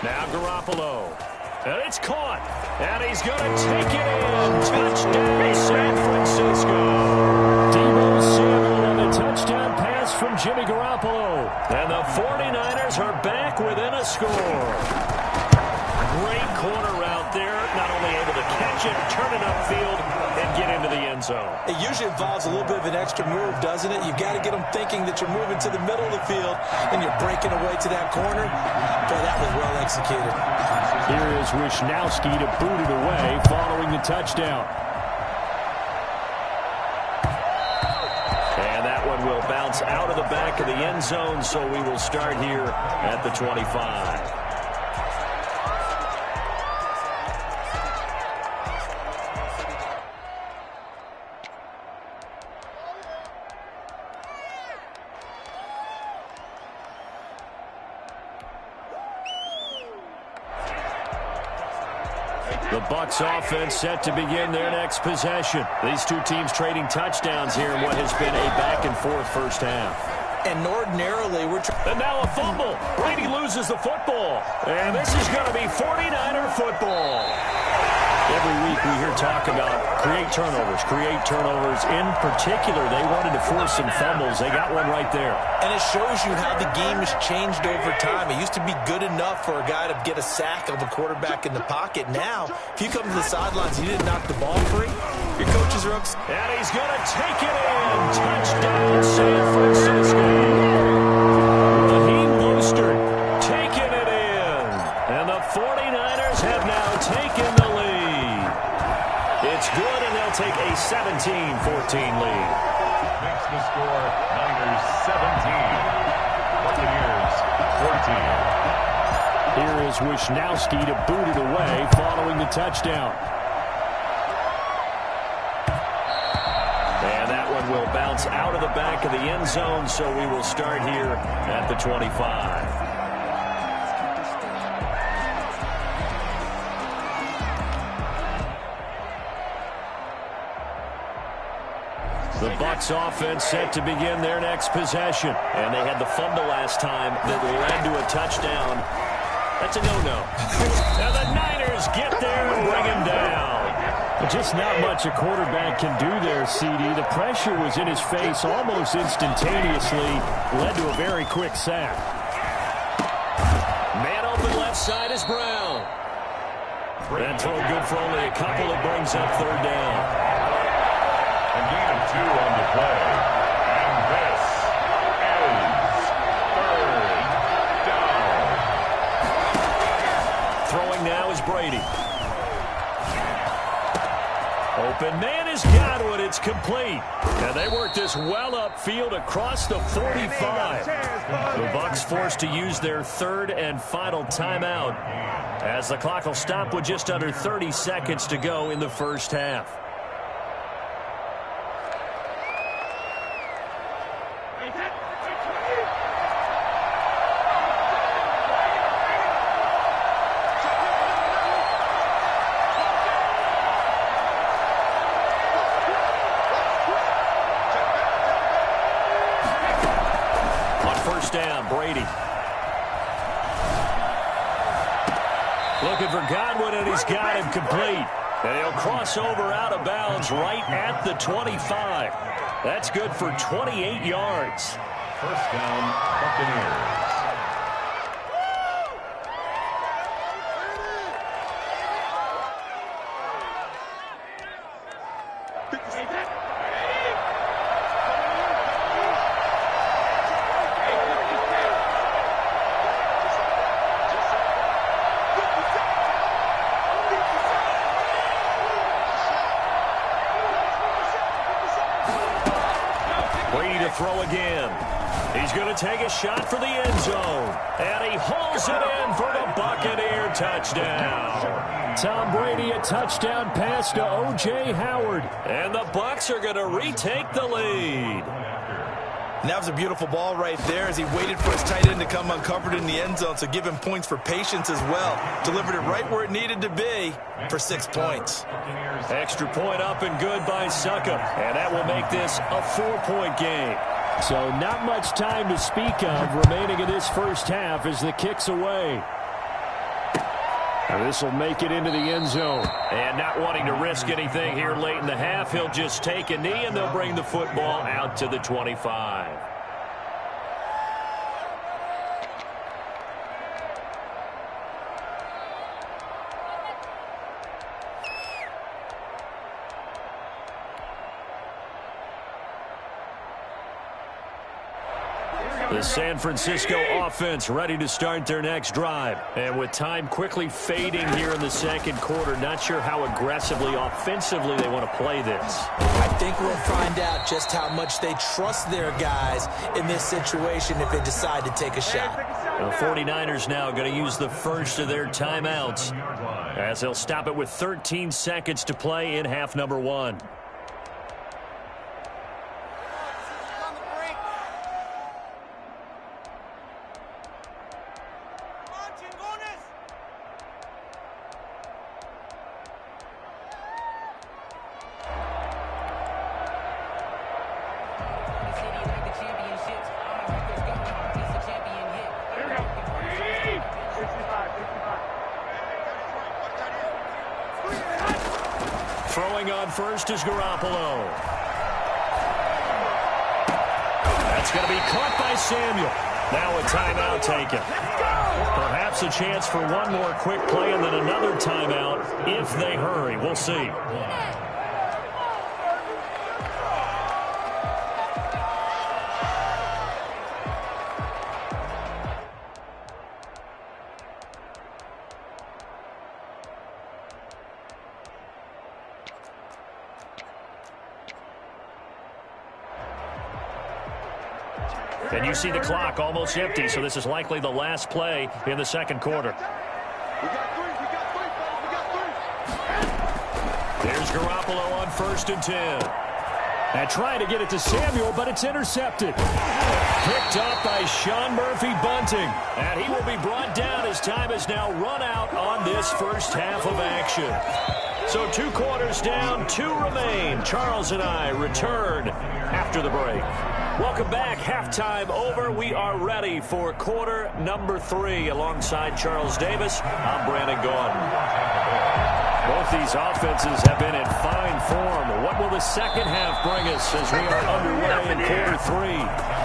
Now Garoppolo. And it's caught. And he's going to take it in. Touchdown, San Francisco. Deebo Samuel on the touchdown pass from Jimmy Garoppolo. And the 49ers are back within a score. Great corner route there. Not only able to catch it, turn it upfield, and get into the end zone. It usually involves a little bit of an extra move, doesn't it? You've got to get them thinking that you're moving to the middle of the field and you're breaking away to that corner. Boy, that was well executed. Here is Wisnowski to boot it away following the touchdown. And that one will bounce out of the back of the end zone, so we will start here at the 25. The Bucs offense set to begin their next possession. These two teams trading touchdowns here in what has been a back-and-forth first half. And ordinarily, And now a fumble. Brady loses the football. And this is going to be 49er football. Every week we hear talk about create turnovers. In particular, they wanted to force some fumbles. They got one right there. And it shows you how the game has changed over time. It used to be good enough for a guy to get a sack of a quarterback in the pocket. Now, if you come to the sidelines and you didn't knock the ball free, your coaches are upset. And he's going to take it in. Touchdown, San Francisco. Raheem Mostert taking it in. And the 49ers have now taken the lead. It's good, and they'll take a 17-14 lead. Makes the score Niners 17, Buccaneers 14. Here is Wisnowski to boot it away following the touchdown. And that one will bounce out of the back of the end zone, so we will start here at the 25. The Bucs offense set to begin their next possession. And they had the fumble last time that led to a touchdown. That's a no-no. And the Niners get there and bring him down. Just not much a quarterback can do there, CD. The pressure was in his face almost instantaneously. Led to a very quick sack. Man open left side is Brown. That throw good for only a couple. It brings up third down. A gain of 2 on the play. And this is third down. Throwing now is Brady. Open man is Godwin. It's complete. And they work this well upfield across the 45. The Bucs forced to use their third and final timeout as the clock will stop with just under 30 seconds to go in the first half. Brady. Looking for Godwin, and he's got him complete. And he'll cross over out of bounds right at the 25. That's good for 28 yards. First down, Buccaneers. Throw again. He's going to take a shot for the end zone. And he hauls it in for the Buccaneer touchdown. Tom Brady, a touchdown pass to O.J. Howard. And the Bucs are going to retake the lead. And that was a beautiful ball right there as he waited for his tight end to come uncovered in the end zone, so give him points for patience as well. Delivered it right where it needed to be for 6 points. Extra point up and good by Suckup. And that will make this a 4-point game. So not much time to speak of remaining in this first half as the kick's away. And this will make it into the end zone. And not wanting to risk anything here late in the half, he'll just take a knee and they'll bring the football out to the 25. The San Francisco offense ready to start their next drive. And with time quickly fading here in the second quarter, not sure how aggressively, offensively they want to play this. I think we'll find out just how much they trust their guys in this situation if they decide to take a shot. The 49ers now going to use the first of their timeouts as they'll stop it with 13 seconds to play in half number 1. Throwing on first is Garoppolo. That's going to be caught by Samuel. Now a timeout taken. Perhaps a chance for one more quick play and then another timeout if they hurry. We'll see. And you see the clock almost empty, so this is likely the last play in the second quarter. There's Garoppolo on 1st and 10. And trying to get it to Samuel, but it's intercepted. Picked up by Sean Murphy-Bunting. And he will be brought down as time is now run out on this first half of action. So 2 quarters down, 2 remain. Charles and I return after the break. Welcome back. Halftime over. We are ready for quarter number 3 alongside Charles Davis. I'm Brandon Gaudin. Both these offenses have been in fine form. What will the second half bring us as we are underway in quarter 3?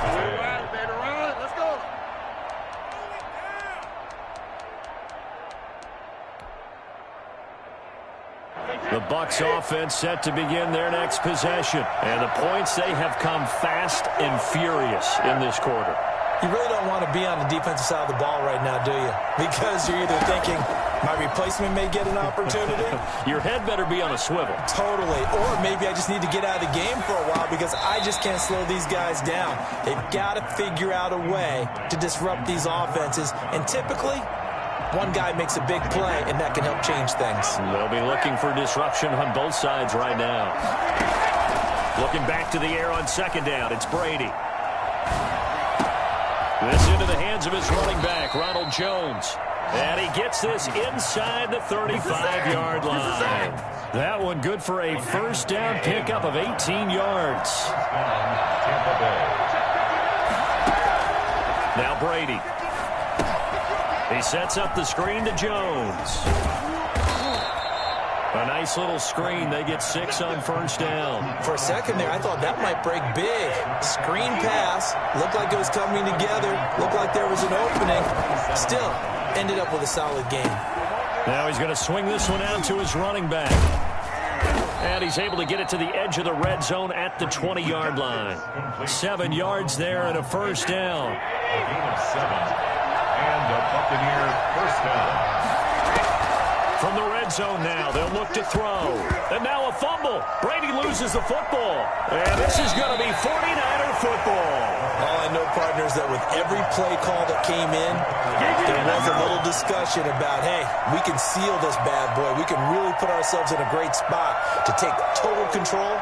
The Bucs offense set to begin their next possession. And the points, they have come fast and furious in this quarter. You really don't want to be on the defensive side of the ball right now, do you? Because you're either thinking, my replacement may get an opportunity. Your head better be on a swivel. Totally. Or maybe I just need to get out of the game for a while because I just can't slow these guys down. They've got to figure out a way to disrupt these offenses. And typically, one guy makes a big play, and that can help change things. They'll be looking for disruption on both sides right now. Looking back to the air on 2nd down. It's Brady. This into the hands of his running back, Ronald Jones. And he gets this inside the 35-yard line. That one good for a first down pickup of 18 yards. Now Brady. He sets up the screen to Jones. A nice little screen. They get 6 on first down. For a second there, I thought that might break big. Screen pass. Looked like it was coming together. Looked like there was an opening. Still, ended up with a solid game. Now he's going to swing this one out to his running back. And he's able to get it to the edge of the red zone at the 20-yard line. 7 yards there and a first down. A gain of 7. And a Buccaneer first down. From the red zone now, they'll look to throw. And now a fumble. Brady loses the football. And this is going to be 49er football. All I know, partners, that with every play call that came in, there was a little discussion about, hey, we can seal this bad boy. We can really put ourselves in a great spot to take total control.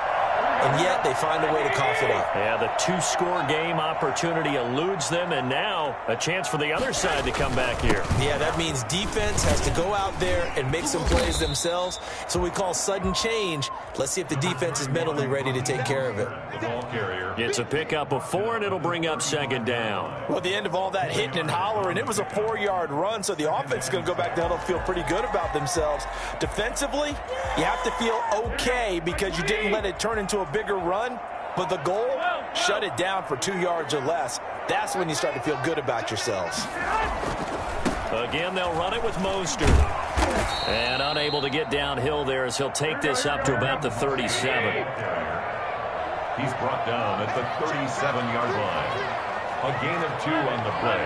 And yet they find a way to cough it up. Yeah, the 2-score game opportunity eludes them, and now a chance for the other side to come back here. Yeah, that means defense has to go out there and make some plays themselves. So we call sudden change. Let's see if the defense is mentally ready to take care of it. The ball carrier. It's a pickup of 4, and it'll bring up 2nd down. Well, at the end of all that hitting and hollering, it was a 4-yard run, so the offense is going to go back down and feel pretty good about themselves. Defensively, you have to feel okay because you didn't let it turn into a bigger run, but the goal, shut it down for 2 yards or less. That's when you start to feel good about yourselves. Again, they'll run it with Mostert. And unable to get downhill there as he'll take this up to about the 37. He's brought down at the 37-yard line. A gain of 2 on the play.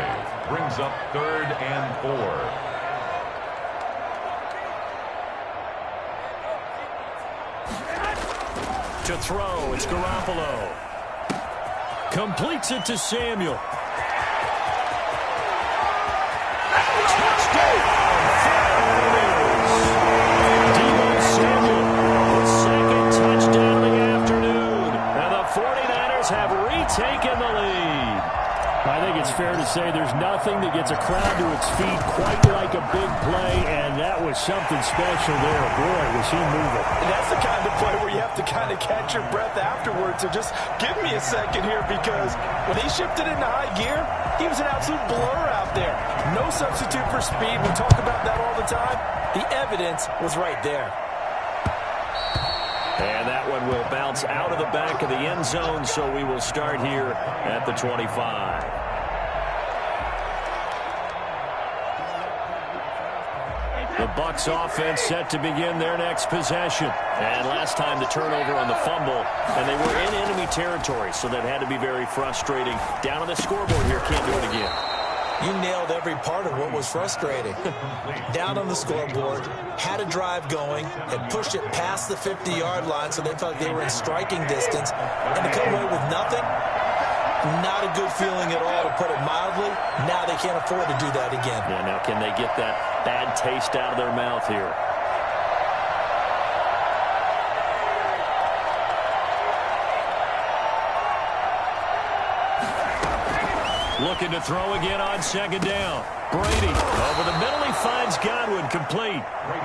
Brings up 3rd and 4. To throw, it's Garoppolo. Completes it to Samuel. Touchdown! Deebo Samuel, his 2nd touchdown of the afternoon. And the 49ers have retaken the lead. I think it's fair to say there's nothing that gets a crowd to its feet quite like a big play, and that was something special there. Boy, was he moving. And that's the kind of play where you have to kind of catch your breath afterwards. So just give me a second here, because when he shifted into high gear, he was an absolute blur out there. No substitute for speed. We talk about that all the time. The evidence was right there. And that one will bounce out of the back of the end zone, so we will start here at the 25. The Bucs offense set to begin their next possession. And last time the turnover on the fumble, and they were in enemy territory, so that had to be very frustrating. Down on the scoreboard here, can't do it again. You nailed every part of what was frustrating. Down on the scoreboard, had a drive going, had pushed it past the 50-yard line so they felt like they were in striking distance, and to come away with nothing, not a good feeling at all, to put it mildly. Now they can't afford to do that again. Yeah, now can they get that bad taste out of their mouth here? Looking to throw again on second down. Brady over the middle. He finds Godwin complete.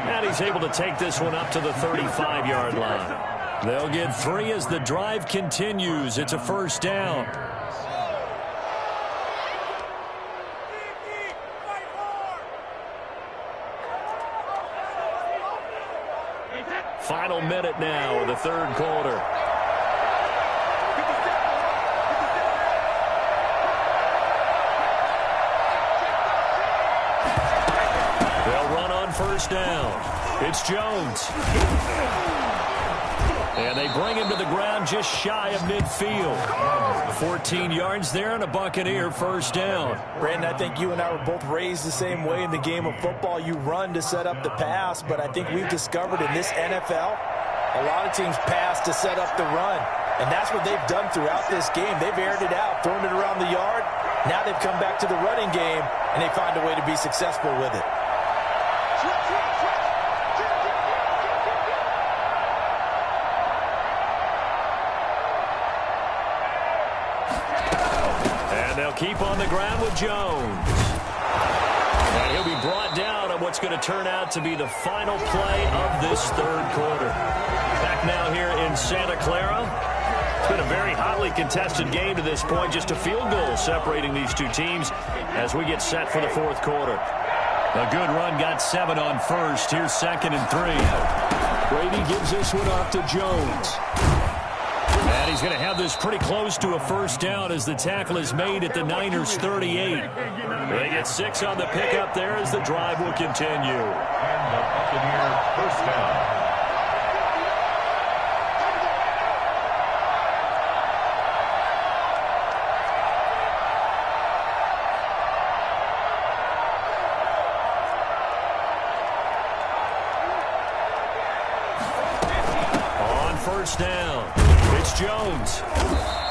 And he's able to take this one up to the 35-yard line. They'll get 3 as the drive continues. It's a first down. Final minute now of the third quarter. First down. It's Jones. And they bring him to the ground just shy of midfield. 14 yards there and a Buccaneer first down. Brandon, I think you and I were both raised the same way in the game of football. You run to set up the pass, but I think we've discovered in this NFL, a lot of teams pass to set up the run. And that's what they've done throughout this game. They've aired it out, thrown it around the yard. Now they've come back to the running game, and they find a way to be successful with it. Keep on the ground with Jones. And he'll be brought down on what's going to turn out to be the final play of this third quarter. Back now here in Santa Clara. It's been a very hotly contested game to this point. Just a field goal separating these two teams as we get set for the fourth quarter. A good run got 7 on first. Here's 2nd and 3. Brady gives this one off to Jones. And he's going to have this pretty close to a first down as the tackle is made at the Niners' 38. They get 6 on the pickup there as the drive will continue. And the Buccaneers first down. On first down. It's Jones.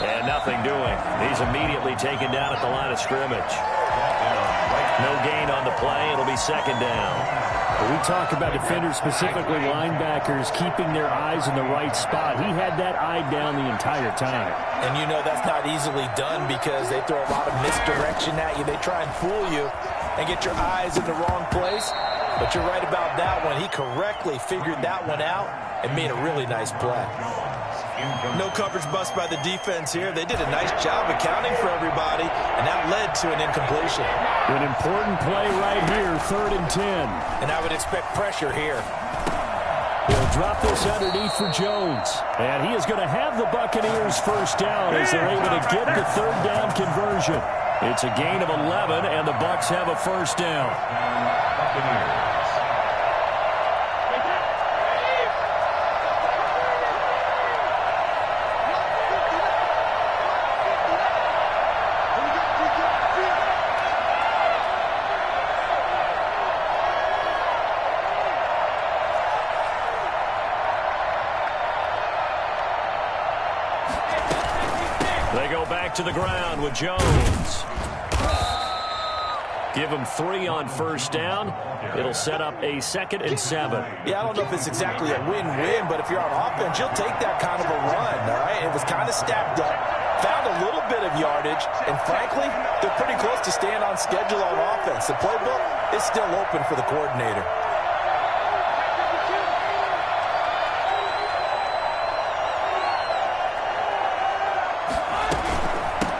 And nothing doing. He's immediately taken down at the line of scrimmage. No gain on the play. It'll be 2nd down. We talk about defenders, specifically linebackers, keeping their eyes in the right spot. He had that eye down the entire time. And you know that's not easily done because they throw a lot of misdirection at you. They try and fool you and get your eyes in the wrong place. But you're right about that one. He correctly figured that one out and made a really nice play. No coverage bust by the defense here. They did a nice job accounting for everybody, and that led to an incompletion. An important play right here, 3rd and 10. And I would expect pressure here. They'll drop this underneath for Jones. And he is going to have the Buccaneers first down as they're able to get the 3rd down conversion. It's a gain of 11, and the Bucs have a first down. Buccaneers. They go back to the ground with Jones. Give him 3 on first down. It'll set up a 2nd and 7. Yeah, I don't know if it's exactly a win-win, but if you're on offense, you'll take that kind of a run, all right? It was kind of stacked up, found a little bit of yardage, and frankly, they're pretty close to staying on schedule on offense. The playbook is still open for the coordinator.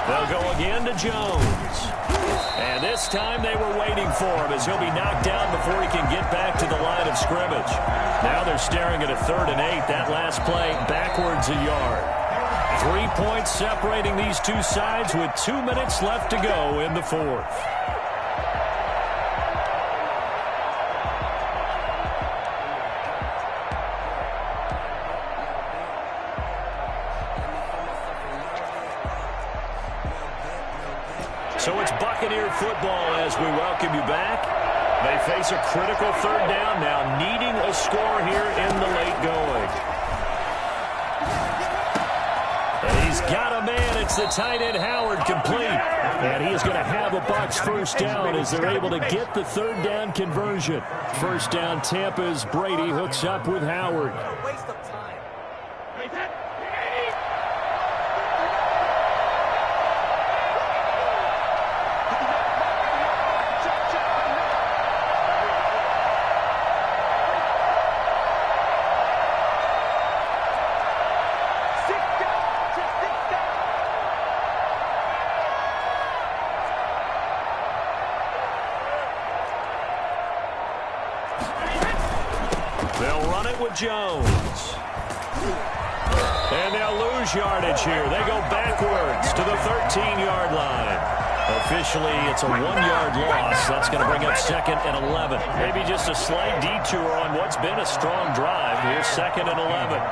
They'll go again to Jones. And this time they were waiting for him as he'll be knocked down before he can get back to the line of scrimmage. Now they're staring at a 3rd and 8. That last play backwards a yard. 3 points separating these two sides with 2 minutes left to go in the 4th. So it's Buccaneer football as we welcome you back. They face a critical 3rd down now, needing a score here in the late going. And he's got a man. It's the tight end Howard, complete. And he is going to have a Bucs 1st down as they're able to get the 3rd down conversion. 1st down Tampa's Brady hooks up with Howard. They'll run it with Jones. And they'll lose yardage here. They go backwards to the 13-yard line. Officially, it's a 1-yard loss. That's going to bring up 2nd and 11. Maybe just a slight detour on what's been a strong drive. Here's 2nd and 11.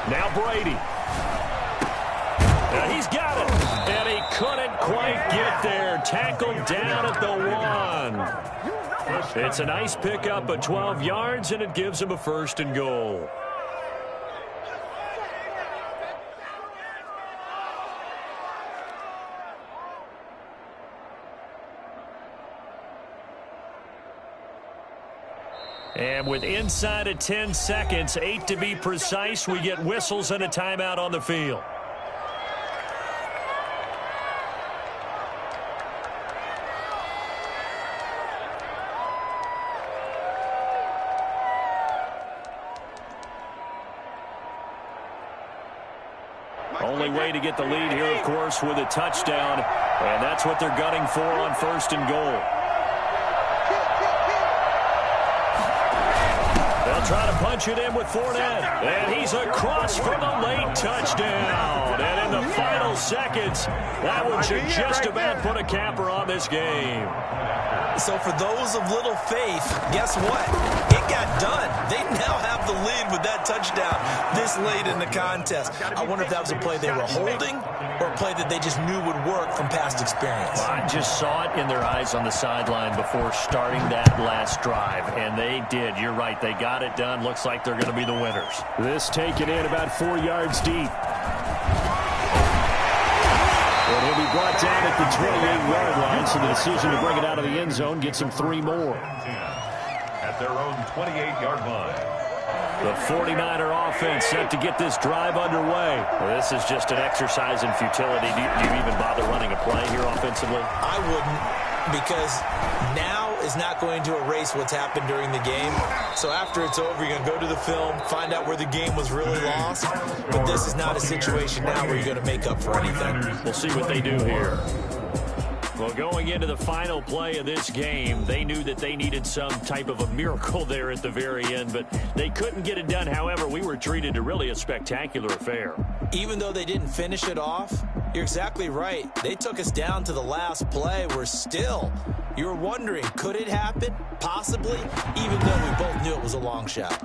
Now Brady. Now he's got it. And he couldn't quite get there. Tackled down at the 1. It's a nice pickup of 12 yards, and it gives him a 1st and goal. And with inside of 10 seconds, 8 to be precise, we get whistles and a timeout on the field. Only way to get the lead here, of course, with a touchdown. And that's what they're gunning for on 1st and goal. Try to punch it in with Fournette. And he's across for the late touchdown. And in the final seconds, that one should just about put a capper on this game. So for those of little faith, guess what? It got done. They now have the lead with that touchdown this late in the contest. I wonder if that was a play they were holding or a play that they just knew would work from past experience. I just saw it in their eyes on the sideline before starting that last drive, and they did. You're right. They got it done. Looks like they're going to be the winners. This taken in about 4 yards deep. And he'll be brought down at the 28-yard line, so the decision to bring it out of the end zone gets him 3 more. At their own 28-yard line. The 49er offense set to get this drive underway. Well, this is just an exercise in futility. Do you even bother running a play here offensively? I wouldn't, because now is not going to erase what's happened during the game. So after it's over, you're going to go to the film, find out where the game was really lost. But this is not a situation now where you're going to make up for anything. We'll see what they do here. Well, going into the final play of this game, they knew that they needed some type of a miracle there at the very end, but they couldn't get it done. However, we were treated to really a spectacular affair. Even though they didn't finish it off, you're exactly right. They took us down to the last play. We're still, you were wondering, could it happen? Possibly, even though we both knew it was a long shot.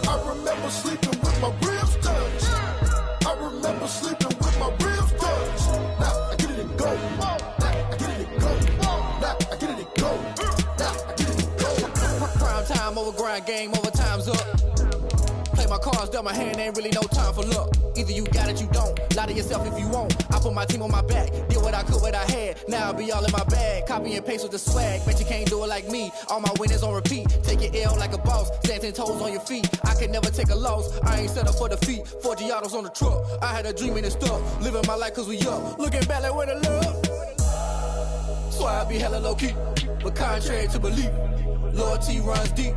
I remember sleeping with my ribs touched. I remember sleeping with my ribs touched. Now I get it and go. Now I get it and go. Now I get it and go. Now I get it and go. Prime time over grind game, over time's up. Play my cards, dealt my hand, ain't really no time for luck. Either you got it, you don't. Lie to yourself if you won't. I put my team on my back, did what I could, what I had. Now I'll be all in my bag, copy and paste with the swag. Bet you can't do it like me. All my winners on repeat. Take your L like a boss, stand 10 toes on your feet. I can never take a loss. I ain't set up for defeat. 4 Giottos on the truck. I had a dream and it stuck. Living my life cause we up. Looking back like where the love. So I be hella low key, but contrary to belief, loyalty runs deep.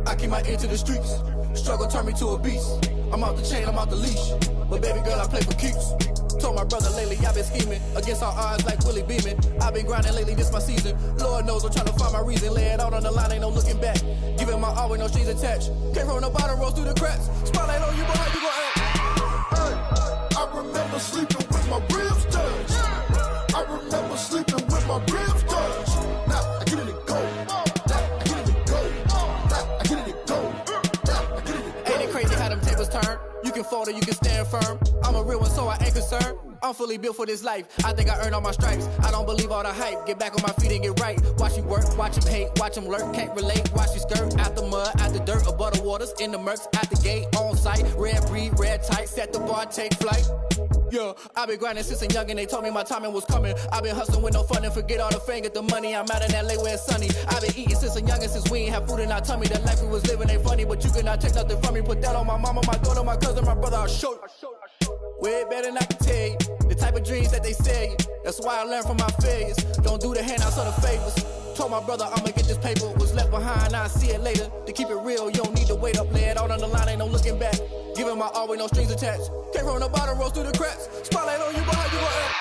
I keep my ear to the streets. Struggle turned me to a beast. I'm out the chain, I'm out the leash. But baby girl, I play for keeps. Told my brother lately, I've been scheming against all odds like Willie Beeman. I've been grinding lately, this my season. Lord knows I'm trying to find my reason. Lay it out on the line, ain't no looking back. Giving my all with no strings attached. Came from the bottom, rose through the cracks. Spotlight on you, but how you gon' act? Hey, I remember sleeping with my ribs touched. I remember sleeping with my ribs touched. Now I get it and go. Now I get it and go. Now I get it and go. Now I get it and go. Ain't it crazy how them tables turn? You can fold or you can stand firm. I'm a real one, so I ain't concerned. I'm fully built for this life. I think I earned all my stripes. I don't believe all the hype. Get back on my feet and get right. Watch you work, watch him hate, watch him lurk. Can't relate, watch you skirt. Out the mud, out the dirt, above the waters, in the murks, out the gate, on site. Red breed, red tight, set the bar, take flight. Yeah, I been grinding since a youngin', they told me my timing was coming. I been hustling with no fun and forget all the fame, get the money. I'm out in LA where it's sunny. I been eating since a youngin', since we ain't have food in our tummy. The life we was living ain't funny, but you cannot take nothing from me. Put that on my mama, my daughter, my cousin, my brother, I'll show you. Way better than I can tell you. The type of dreams that they sell you. That's why I learned from my failures. Don't do the handouts or the favors. Told my brother I'ma get this paper. Was left behind, I'll see it later. To keep it real, you don't need to wait up. Lay it out on the line, ain't no looking back. Giving my all with no strings attached. Came from the bottom, rose through the cracks. Spotlight on you, but how you gon' act?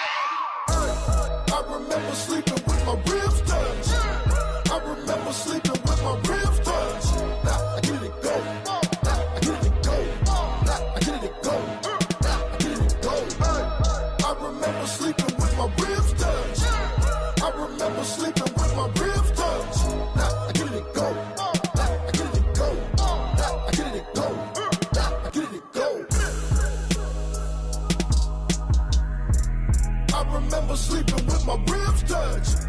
Hey, I remember sleeping with my ribs touched. I remember sleeping with my ribs touched. Now I get it and go. Now I get it and go. Now I get it and go. Now I get it and go. Hey, I remember sleeping with my ribs touched. I remember sleeping with my ribs touched. Now I get it and go. Now I get it and go. Now I get it and go. Now I get it and go. I remember sleeping with my ribs touched.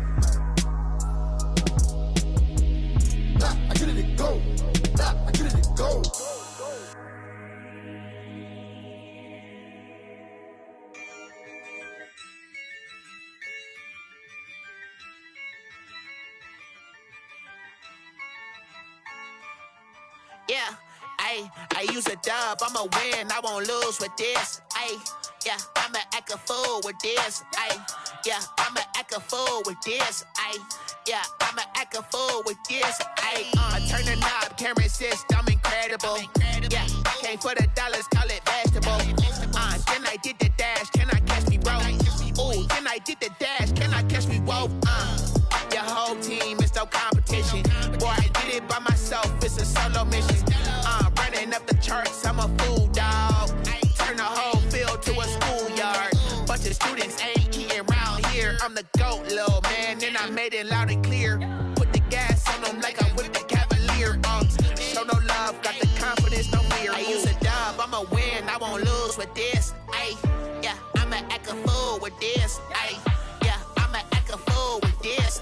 Now I get it and go. Now I get it and go. Yeah, I use a dub, I'ma win, I won't lose with this. Yeah, I'ma act a fool with this. Yeah, I'ma act a fool with this. Yeah, I'ma act a fool with this. Turn the knob, camera assist, I'm incredible. Yeah, came for the dollars, call it vegetable. Then I did the dash, can I catch me, bro? Ooh, then I did the dash, can I catch me, whoa? Your whole team is no competition. Boy, I did it by myself, it's a solo mission. Running up the charts, I'm a fool, dog. Turn the whole field to a schoolyard. Bunch of students ain't eating around here. I'm the GOAT, little man, and I made it loud and clear. Put the gas on them like I'm with the Cavalier. Show no love, got the confidence, no fear. I use a dub, I'ma win, I won't lose with this. Yeah, I'ma act a fool with this. Yeah, I'ma act a fool with this.